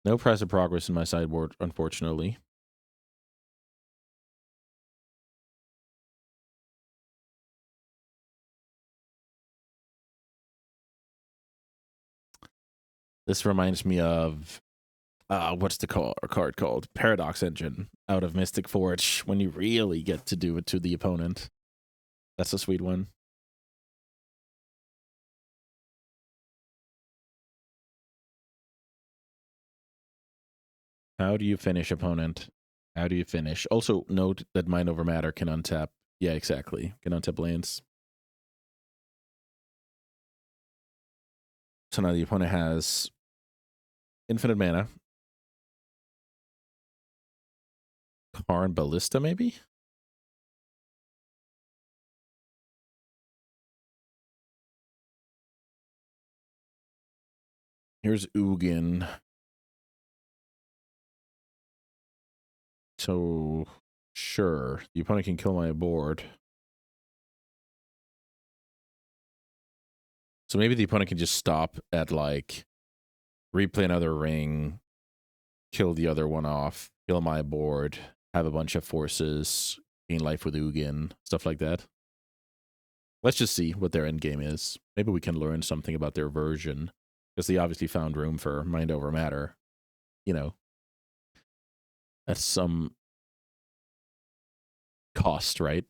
No price of progress in my sideboard, unfortunately. This reminds me of what's the card called? Paradox Engine out of Mystic Forge, when you really get to do it to the opponent. That's a sweet one. How do you finish, opponent? How do you finish? Also, note that Mind Over Matter can untap. Yeah, exactly. Can untap lands. So now the opponent has infinite mana. Karn Ballista, maybe? Here's Ugin. So, sure. The opponent can kill my board. So maybe the opponent can just stop at, like, replay another ring, kill the other one off, kill my board, have a bunch of forces, gain life with Ugin, stuff like that. Let's just see what their end game is. Maybe we can learn something about their version, because they obviously found room for Mind Over Matter. You know, at some cost, right?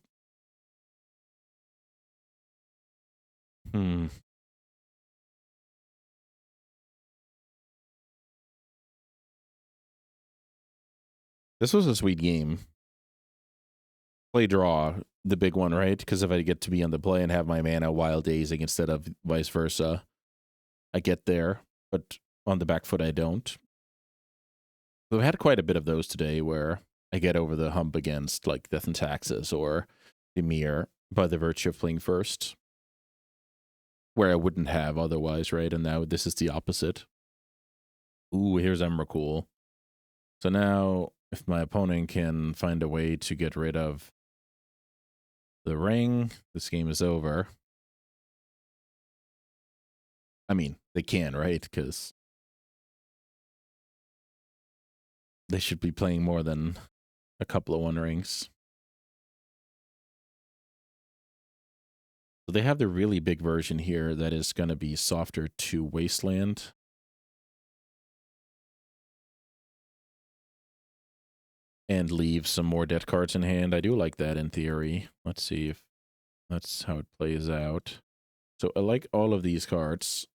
Hmm. This was a sweet game. Play draw, the big one, right? Because if I get to be on the play and have my mana while dazing instead of vice versa, I get there, but on the back foot I don't. We've had quite a bit of those today where I get over the hump against like Death and Taxes or Dimir by the virtue of playing first, where I wouldn't have otherwise, right? And now this is the opposite. Ooh, here's Emrakul. So now if my opponent can find a way to get rid of the ring, this game is over. I mean, they can, right? Because they should be playing more than a couple of One Rings. So they have the really big version here that is going to be softer to Wasteland. And leave some more dead cards in hand. I do like that in theory. Let's see if that's how it plays out. So I like all of these cards.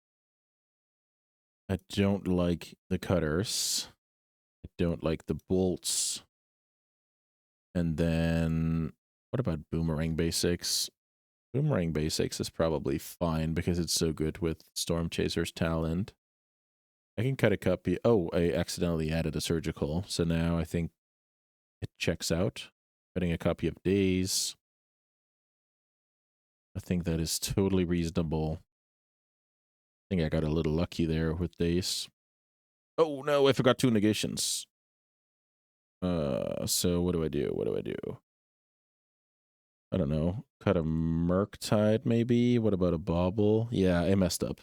I don't like the cutters. I don't like the bolts. And then what about Boomerang Basics? Boomerang Basics is probably fine because it's so good with Storm Chaser's Talent. I can cut a copy. Oh, I accidentally added a surgical. So now I think it checks out. Cutting a copy of Days. I think that is totally reasonable. I think I got a little lucky there with Days. Oh no, I forgot two negations. So what do I do? What do I do? I don't know. Cut a Murktide, maybe? What about a Bauble? Yeah, I messed up.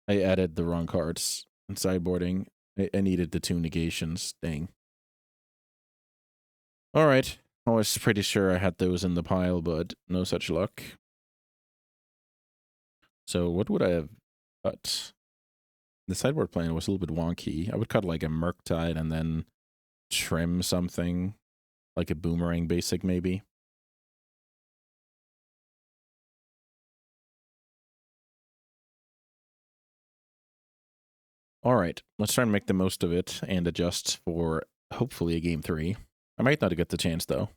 I added the wrong cards in sideboarding. I needed the two negations. Dang. Alright. I was pretty sure I had those in the pile, but no such luck. So what would I have cut? The sideboard plan was a little bit wonky. I would cut like a Murktide and then trim something, like a Boomerang Basic maybe. All right, let's try and make the most of it and adjust for hopefully a game 3. I might not get the chance though.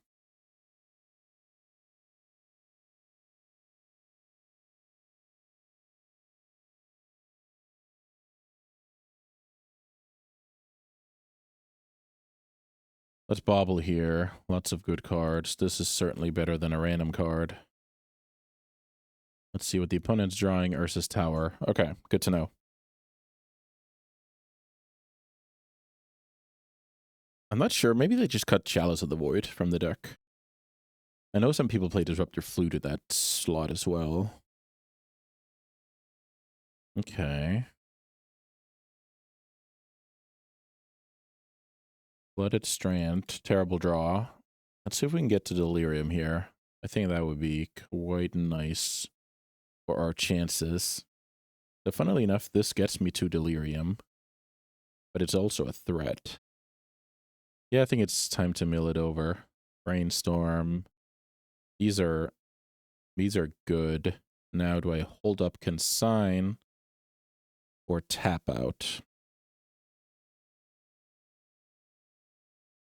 Let's bobble here. Lots of good cards. This is certainly better than a random card. Let's see what the opponent's drawing. Ursa's Tower. Okay, good to know. I'm not sure. Maybe they just cut Chalice of the Void from the deck. I know some people play Disruptor Flute at that slot as well. Okay. Blooded Strand, terrible draw. Let's see if we can get to Delirium here. I think that would be quite nice for our chances. So funnily enough, this gets me to Delirium, but it's also a threat. Yeah, I think it's time to mill it over. Brainstorm. These are good. Now do I hold up Consign or tap out?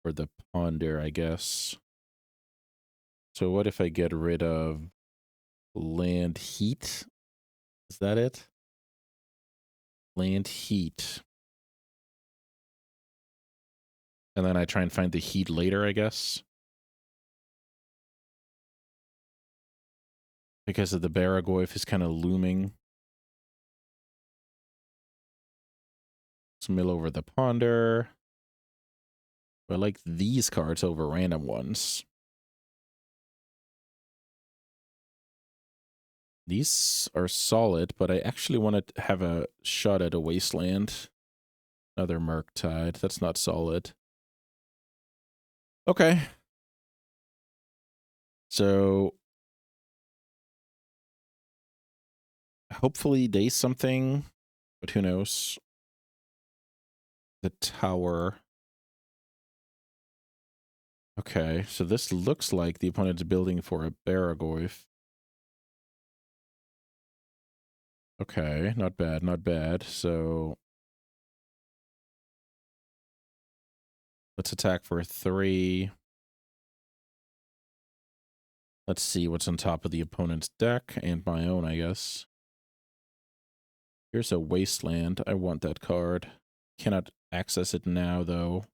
Or the Ponder, I guess. So what if I get rid of Land Heat? Is that it? Land Heat. And then I try and find the heat later, I guess. Because of the Baragoyf is kind of looming. Let's mill over the Ponder. I like these cards over random ones. These are solid, but I actually want to have a shot at a Wasteland. Another Murktide. That's not solid. Okay. So hopefully days something, but who knows? The Tower. Okay, so this looks like the opponent's building for a Baragoyf. Okay, not bad, not bad. So let's attack for 3. Let's see what's on top of the opponent's deck and my own, I guess. Here's a Wasteland. I want that card. Cannot access it now, though.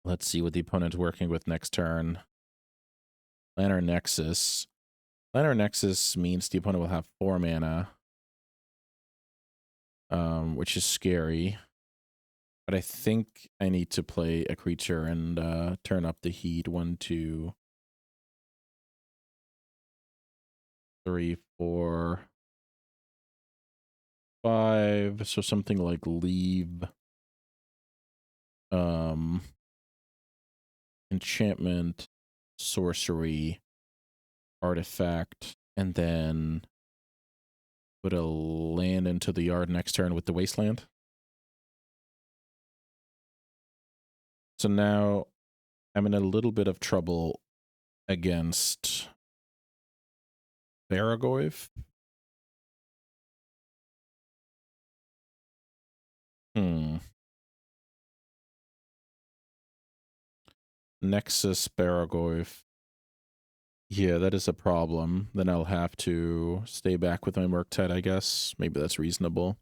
Let's see what the opponent's working with next turn. Lantern Nexus. Lantern Nexus means the opponent will have 4 mana. Which is scary. But I think I need to play a creature and turn up the heat. 1, 2, 3, 4, 5. So something like leave. Enchantment, sorcery, artifact, and then put a land into the yard next turn with the Wasteland. So now I'm in a little bit of trouble against Baragoyf. Nexus Baragoyf. Yeah, that is a problem. Then I'll have to stay back with my Murktide, I guess. Maybe that's reasonable.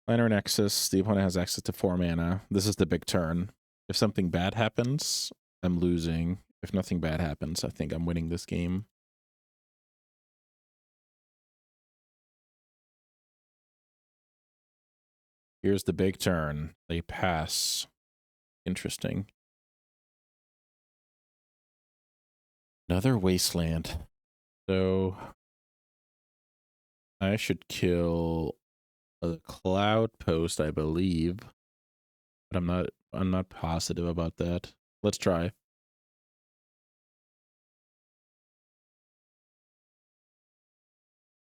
Lantern Nexus. The opponent has access to 4 mana. This is the big turn. If something bad happens, I'm losing. If nothing bad happens, I think I'm winning this game. Here's the big turn. They pass. Interesting. Another Wasteland. So I should kill a Cloud Post, I believe. But I'm not positive about that. Let's try.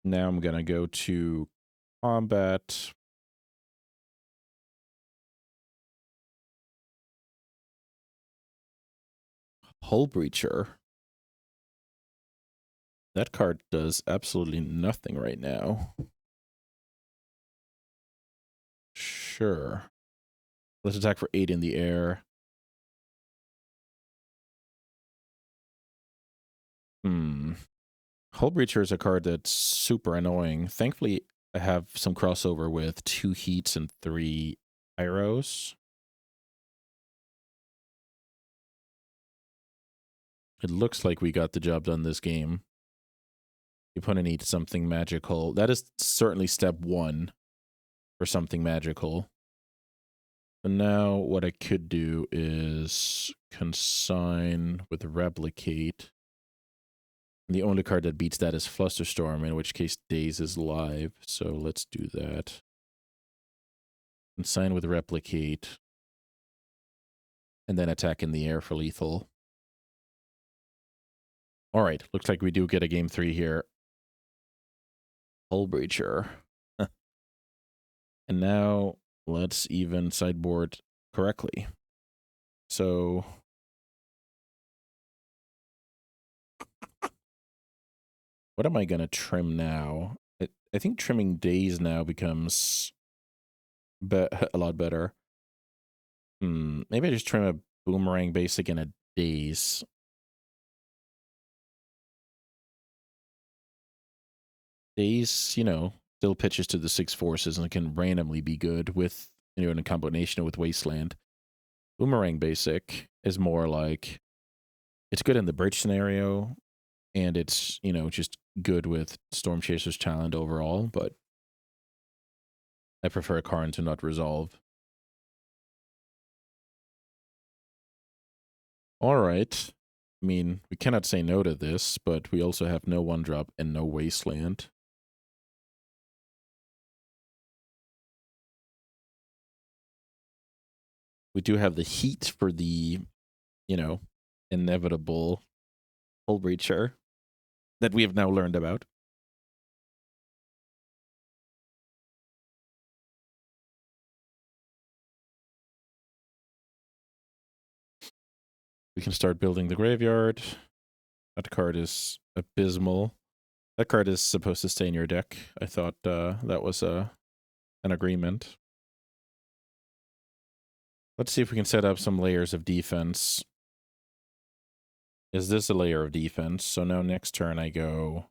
Now I'm gonna go to combat. Hull Breacher. That card does absolutely nothing right now. Sure. Let's attack for 8 in the air. Hull Breacher is a card that's super annoying. Thankfully, I have some crossover with 2 heats and 3 pyros. It looks like we got the job done this game. The opponent needs something magical. That is certainly step 1 for something magical. But now what I could do is consign with Replicate. And the only card that beats that is Flusterstorm, in which case Daze is live. So let's do that. Consign with replicate. And then attack in the air for lethal. All right, looks like we do get a game 3 here. Hull Breacher. And now let's even sideboard correctly. So what am I going to trim now? I think trimming days now becomes a lot better. Maybe I just trim a boomerang basic and a days. Days, you know, still pitches to the 6 forces and can randomly be good with, you know, in a combination with Wasteland. Boomerang basic is more like it's good in the bridge scenario, and it's, you know, just good with Storm Chaser's Challenge overall, but I prefer Karn to not resolve. All right. I mean, we cannot say no to this, but we also have no 1-drop and no Wasteland. We do have the heat for the, you know, inevitable Hull Breacher that we have now learned about. We can start building the graveyard. That card is abysmal. That card is supposed to stay in your deck. I thought that was an agreement. Let's see if we can set up some layers of defense. Is this a layer of defense? So now next turn I go...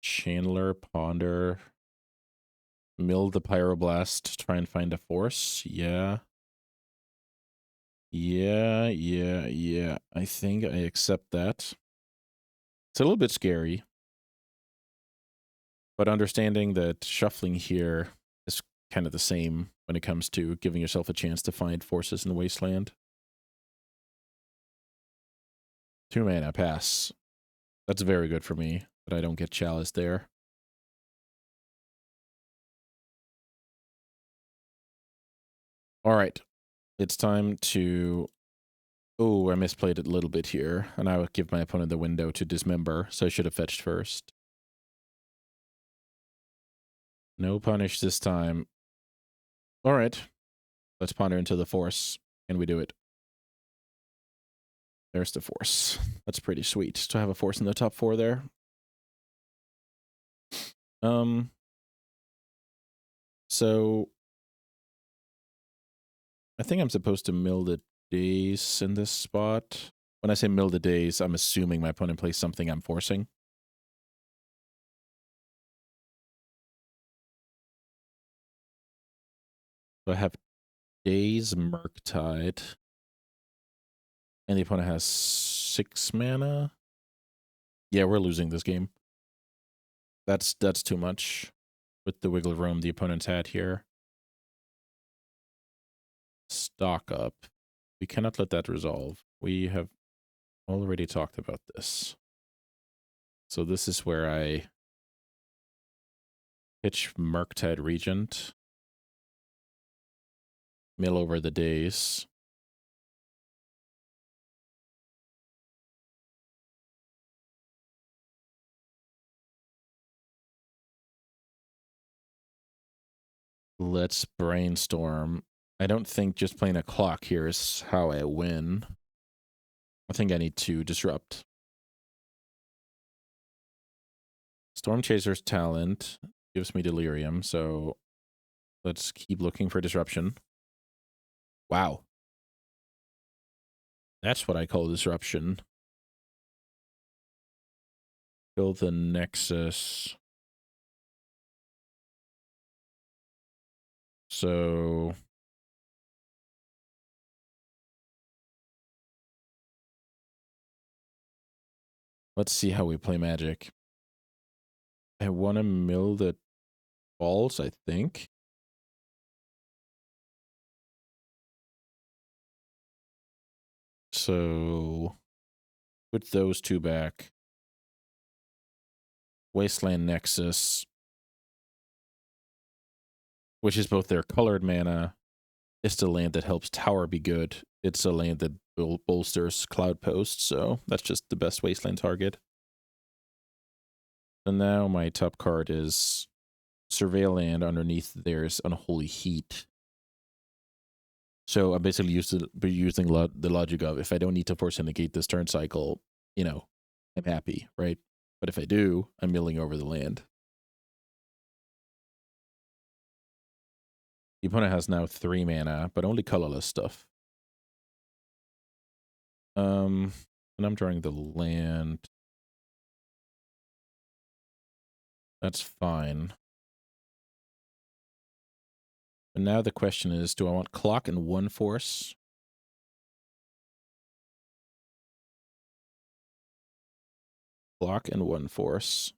Chandler, Ponder... Mill the Pyroblast, try and find a force. Yeah. Yeah. I think I accept that. It's a little bit scary. But understanding that shuffling here is kind of the same when it comes to giving yourself a chance to find forces in the Wasteland. 2 mana, pass. That's very good for me, but I don't get Chalice there. All right. It's time to... Oh, I misplayed it a little bit here, and I would give my opponent the window to dismember, so I should have fetched first. No punish this time. All right. Let's ponder into the force. Can we do it? There's the force. That's pretty sweet to have a force in the top 4 there. So I think I'm supposed to mill the days in this spot. When I say mill the days, I'm assuming my opponent plays something I'm forcing. So I have days Murktide. And the opponent has 6 mana. Yeah, we're losing this game. That's too much with the wiggle room the opponent's had here. Stock up. We cannot let that resolve. We have already talked about this. So this is where I pitch Murktide Regent. Mill over the days. Let's brainstorm. I don't think just playing a clock here is how I win. I think I need to disrupt. Storm Chaser's talent gives me delirium, so let's keep looking for disruption. Wow. That's what I call disruption. Kill the Nexus. So let's see how we play Magic. I want to mill the balls, I think. So put those 2 back. Wasteland Nexus. which is both their colored mana. It's the land that helps tower be good. It's a land that bolsters Cloud Post, so that's just the best wasteland target. And now my top card is Surveil Land. Underneath there's Unholy Heat. So I'm basically using the logic of, if I don't need to force a negate this turn cycle, you know, I'm happy, right? But if I do, I'm milling over the land. The opponent has now 3 mana, but only colorless stuff. And I'm drawing the land. That's fine. And now the question is, do I want clock and 1 force? Clock and 1 force.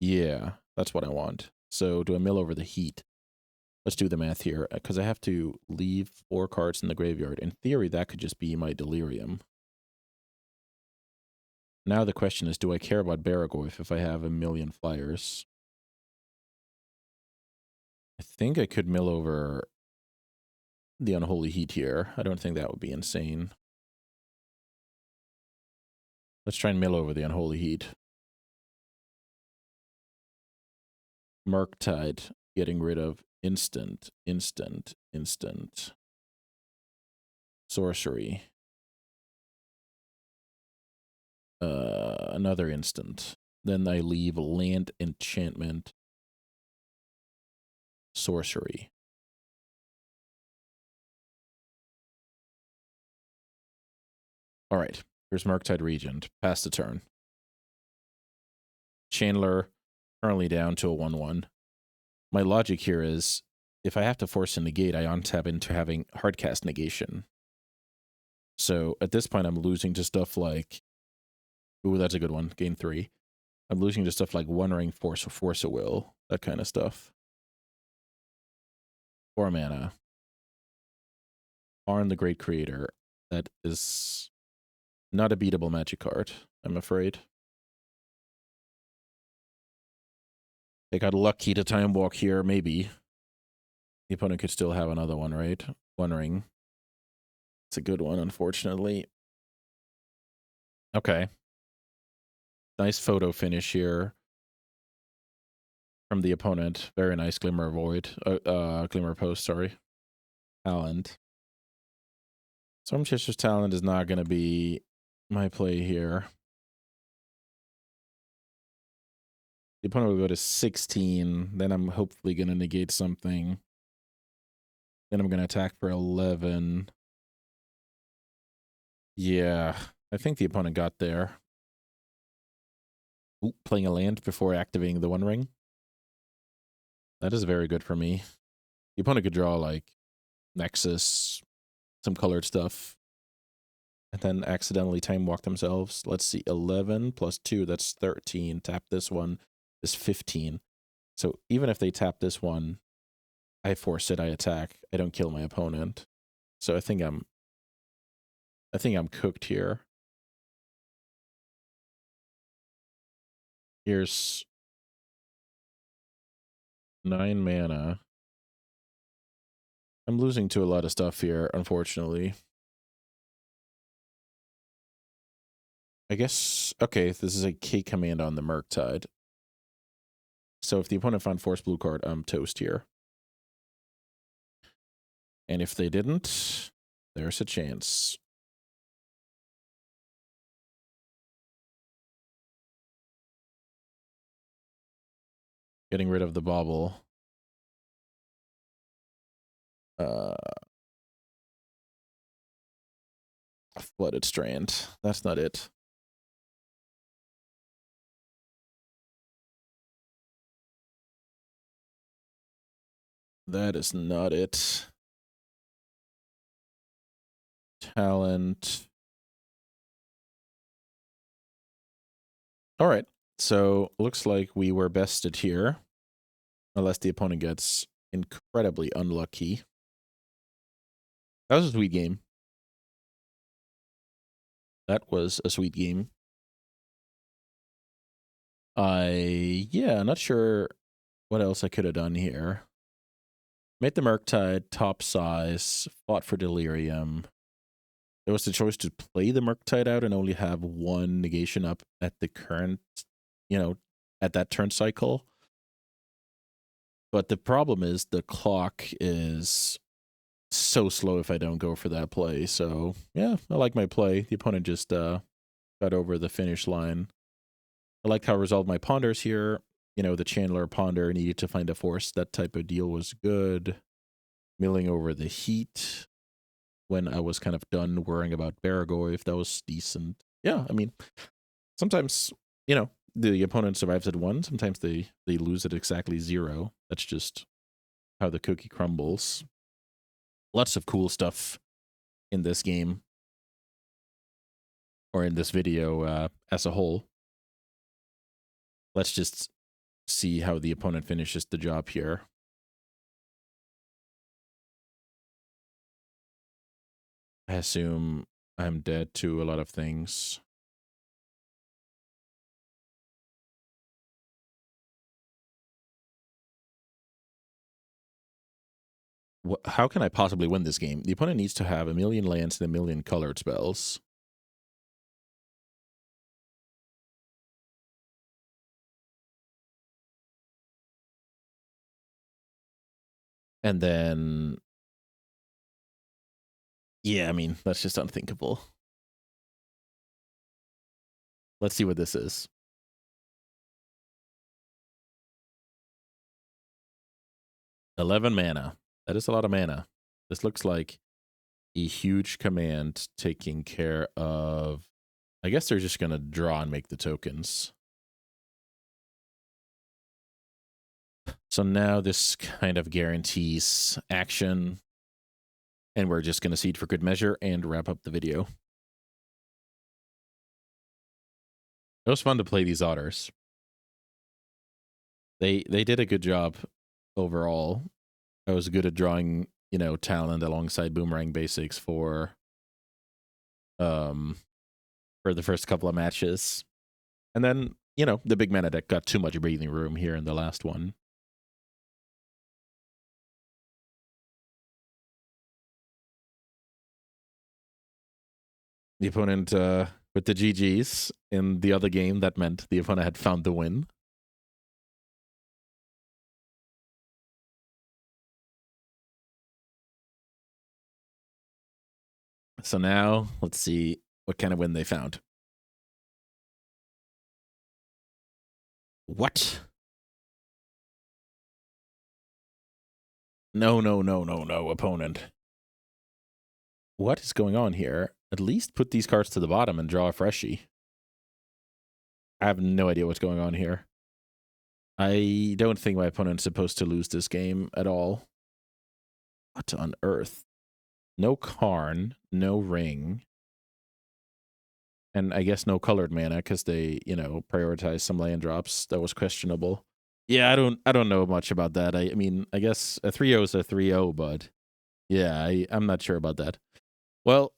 Yeah, that's what I want. So do I mill over the heat? Let's do the math here, because I have to leave 4 cards in the graveyard. In theory, that could just be my Delirium. Now the question is, do I care about Baragoyf if I have a million flyers? I think I could mill over the Unholy Heat here. I don't think that would be insane. Let's try and mill over the Unholy Heat. Murktide, getting rid of instant. Sorcery. Another instant. Then I leave land, enchantment, sorcery. All right, here's Murktide Regent. Pass the turn. Chandler currently down to a 1/1. My logic here is, if I have to force a negate, I untap into having hardcast negation. So at this point, I'm losing to stuff like, ooh, that's a good one, gain 3. I'm losing to stuff like One Ring, Force of Will, that kind of stuff. 4 mana. Arn the Great Creator. That is not a beatable magic card, I'm afraid. They got lucky to time walk here, maybe. The opponent could still have another one, right? One Ring. It's a good one, unfortunately. Okay. Nice photo finish here from the opponent. Very nice Glimmer Void. Glimmer Post, sorry. Talent. Stormchaser's Talent is not going to be my play here. The opponent will go to 16. Then I'm hopefully going to negate something. Then I'm going to attack for 11. Yeah, I think the opponent got there. Ooh, playing a land before activating the One Ring. That is very good for me. The opponent could draw like Nexus, some colored stuff, and then accidentally time walk themselves. Let's see, 11 plus 2, that's 13. Tap this one is 15. So even if they tap this one, I force it, I attack. I don't kill my opponent. So I think I'm cooked here. Here's 9 mana. I'm losing to a lot of stuff here, unfortunately. I guess, okay, this is a K command on the Murktide. So if the opponent found Force Blue card, I'm toast here. And if they didn't, there's a chance. Getting rid of the bauble. Flooded Strand. That's not it. That is not it. Talent. All right. So looks like we were bested here. Unless the opponent gets incredibly unlucky. That was a sweet game. That was a sweet game. Yeah, not sure what else I could have done here. Made the Murktide, top size, fought for Delirium. There was the choice to play the Murktide out and only have one negation up at the current, at that turn cycle. But the problem is the clock is so slow if I don't go for that play. So, yeah, I like my play. The opponent just got over the finish line. I like how I resolved my ponders here. The Chandler ponder needed to find a force. That type of deal was good. Milling over the heat when I was kind of done worrying about Baragoyf. That was decent. Yeah, I mean, sometimes, the opponent survives at 1. Sometimes they lose at exactly 0. That's just how the cookie crumbles. Lots of cool stuff in this game, or in this video as a whole. Let's just see how the opponent finishes the job here. I assume I'm dead to a lot of things. How can I possibly win this game? The opponent needs to have 1 million lands and 1 million colored spells. And then, yeah, I mean, that's just unthinkable. Let's see what this is. $11 mana. That is a lot of mana. This looks like a huge command taking care of... I guess they're just going to draw and make the tokens. So now this kind of guarantees action. And we're just going to seed for good measure and wrap up the video. It was fun to play these Otters. They did a good job overall. I was good at drawing, talent alongside Boomerang Basics for the first couple of matches. And then, the big mana deck got too much breathing room here in the last one. The opponent with the GGs in the other game, that meant the opponent had found the win. So now, let's see what kind of win they found. What? No, opponent. What is going on here? At least put these cards to the bottom and draw a freshie. I have no idea what's going on here. I don't think my opponent's supposed to lose this game at all. What on earth? No Karn, no Ring. And I guess no colored mana because they, prioritize some land drops. That was questionable. Yeah, I don't know much about that. I mean, I guess a 3-0 is a 3-0, but yeah, I'm not sure about that. Well,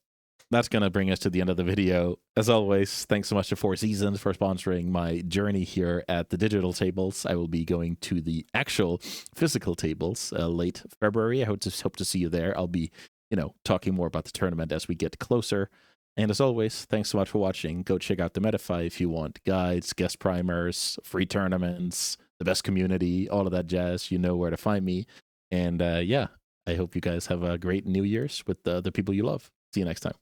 that's going to bring us to the end of the video. As always, thanks so much to Four Seasons for sponsoring my journey here at the digital tables. I will be going to the actual physical tables late February. I hope to see you there. I'll be, talking more about the tournament as we get closer. And as always, thanks so much for watching. Go check out the Metafy if you want guides, guest primers, free tournaments, the best community, all of that jazz. You know where to find me. And yeah, I hope you guys have a great New Year's with the people you love. See you next time.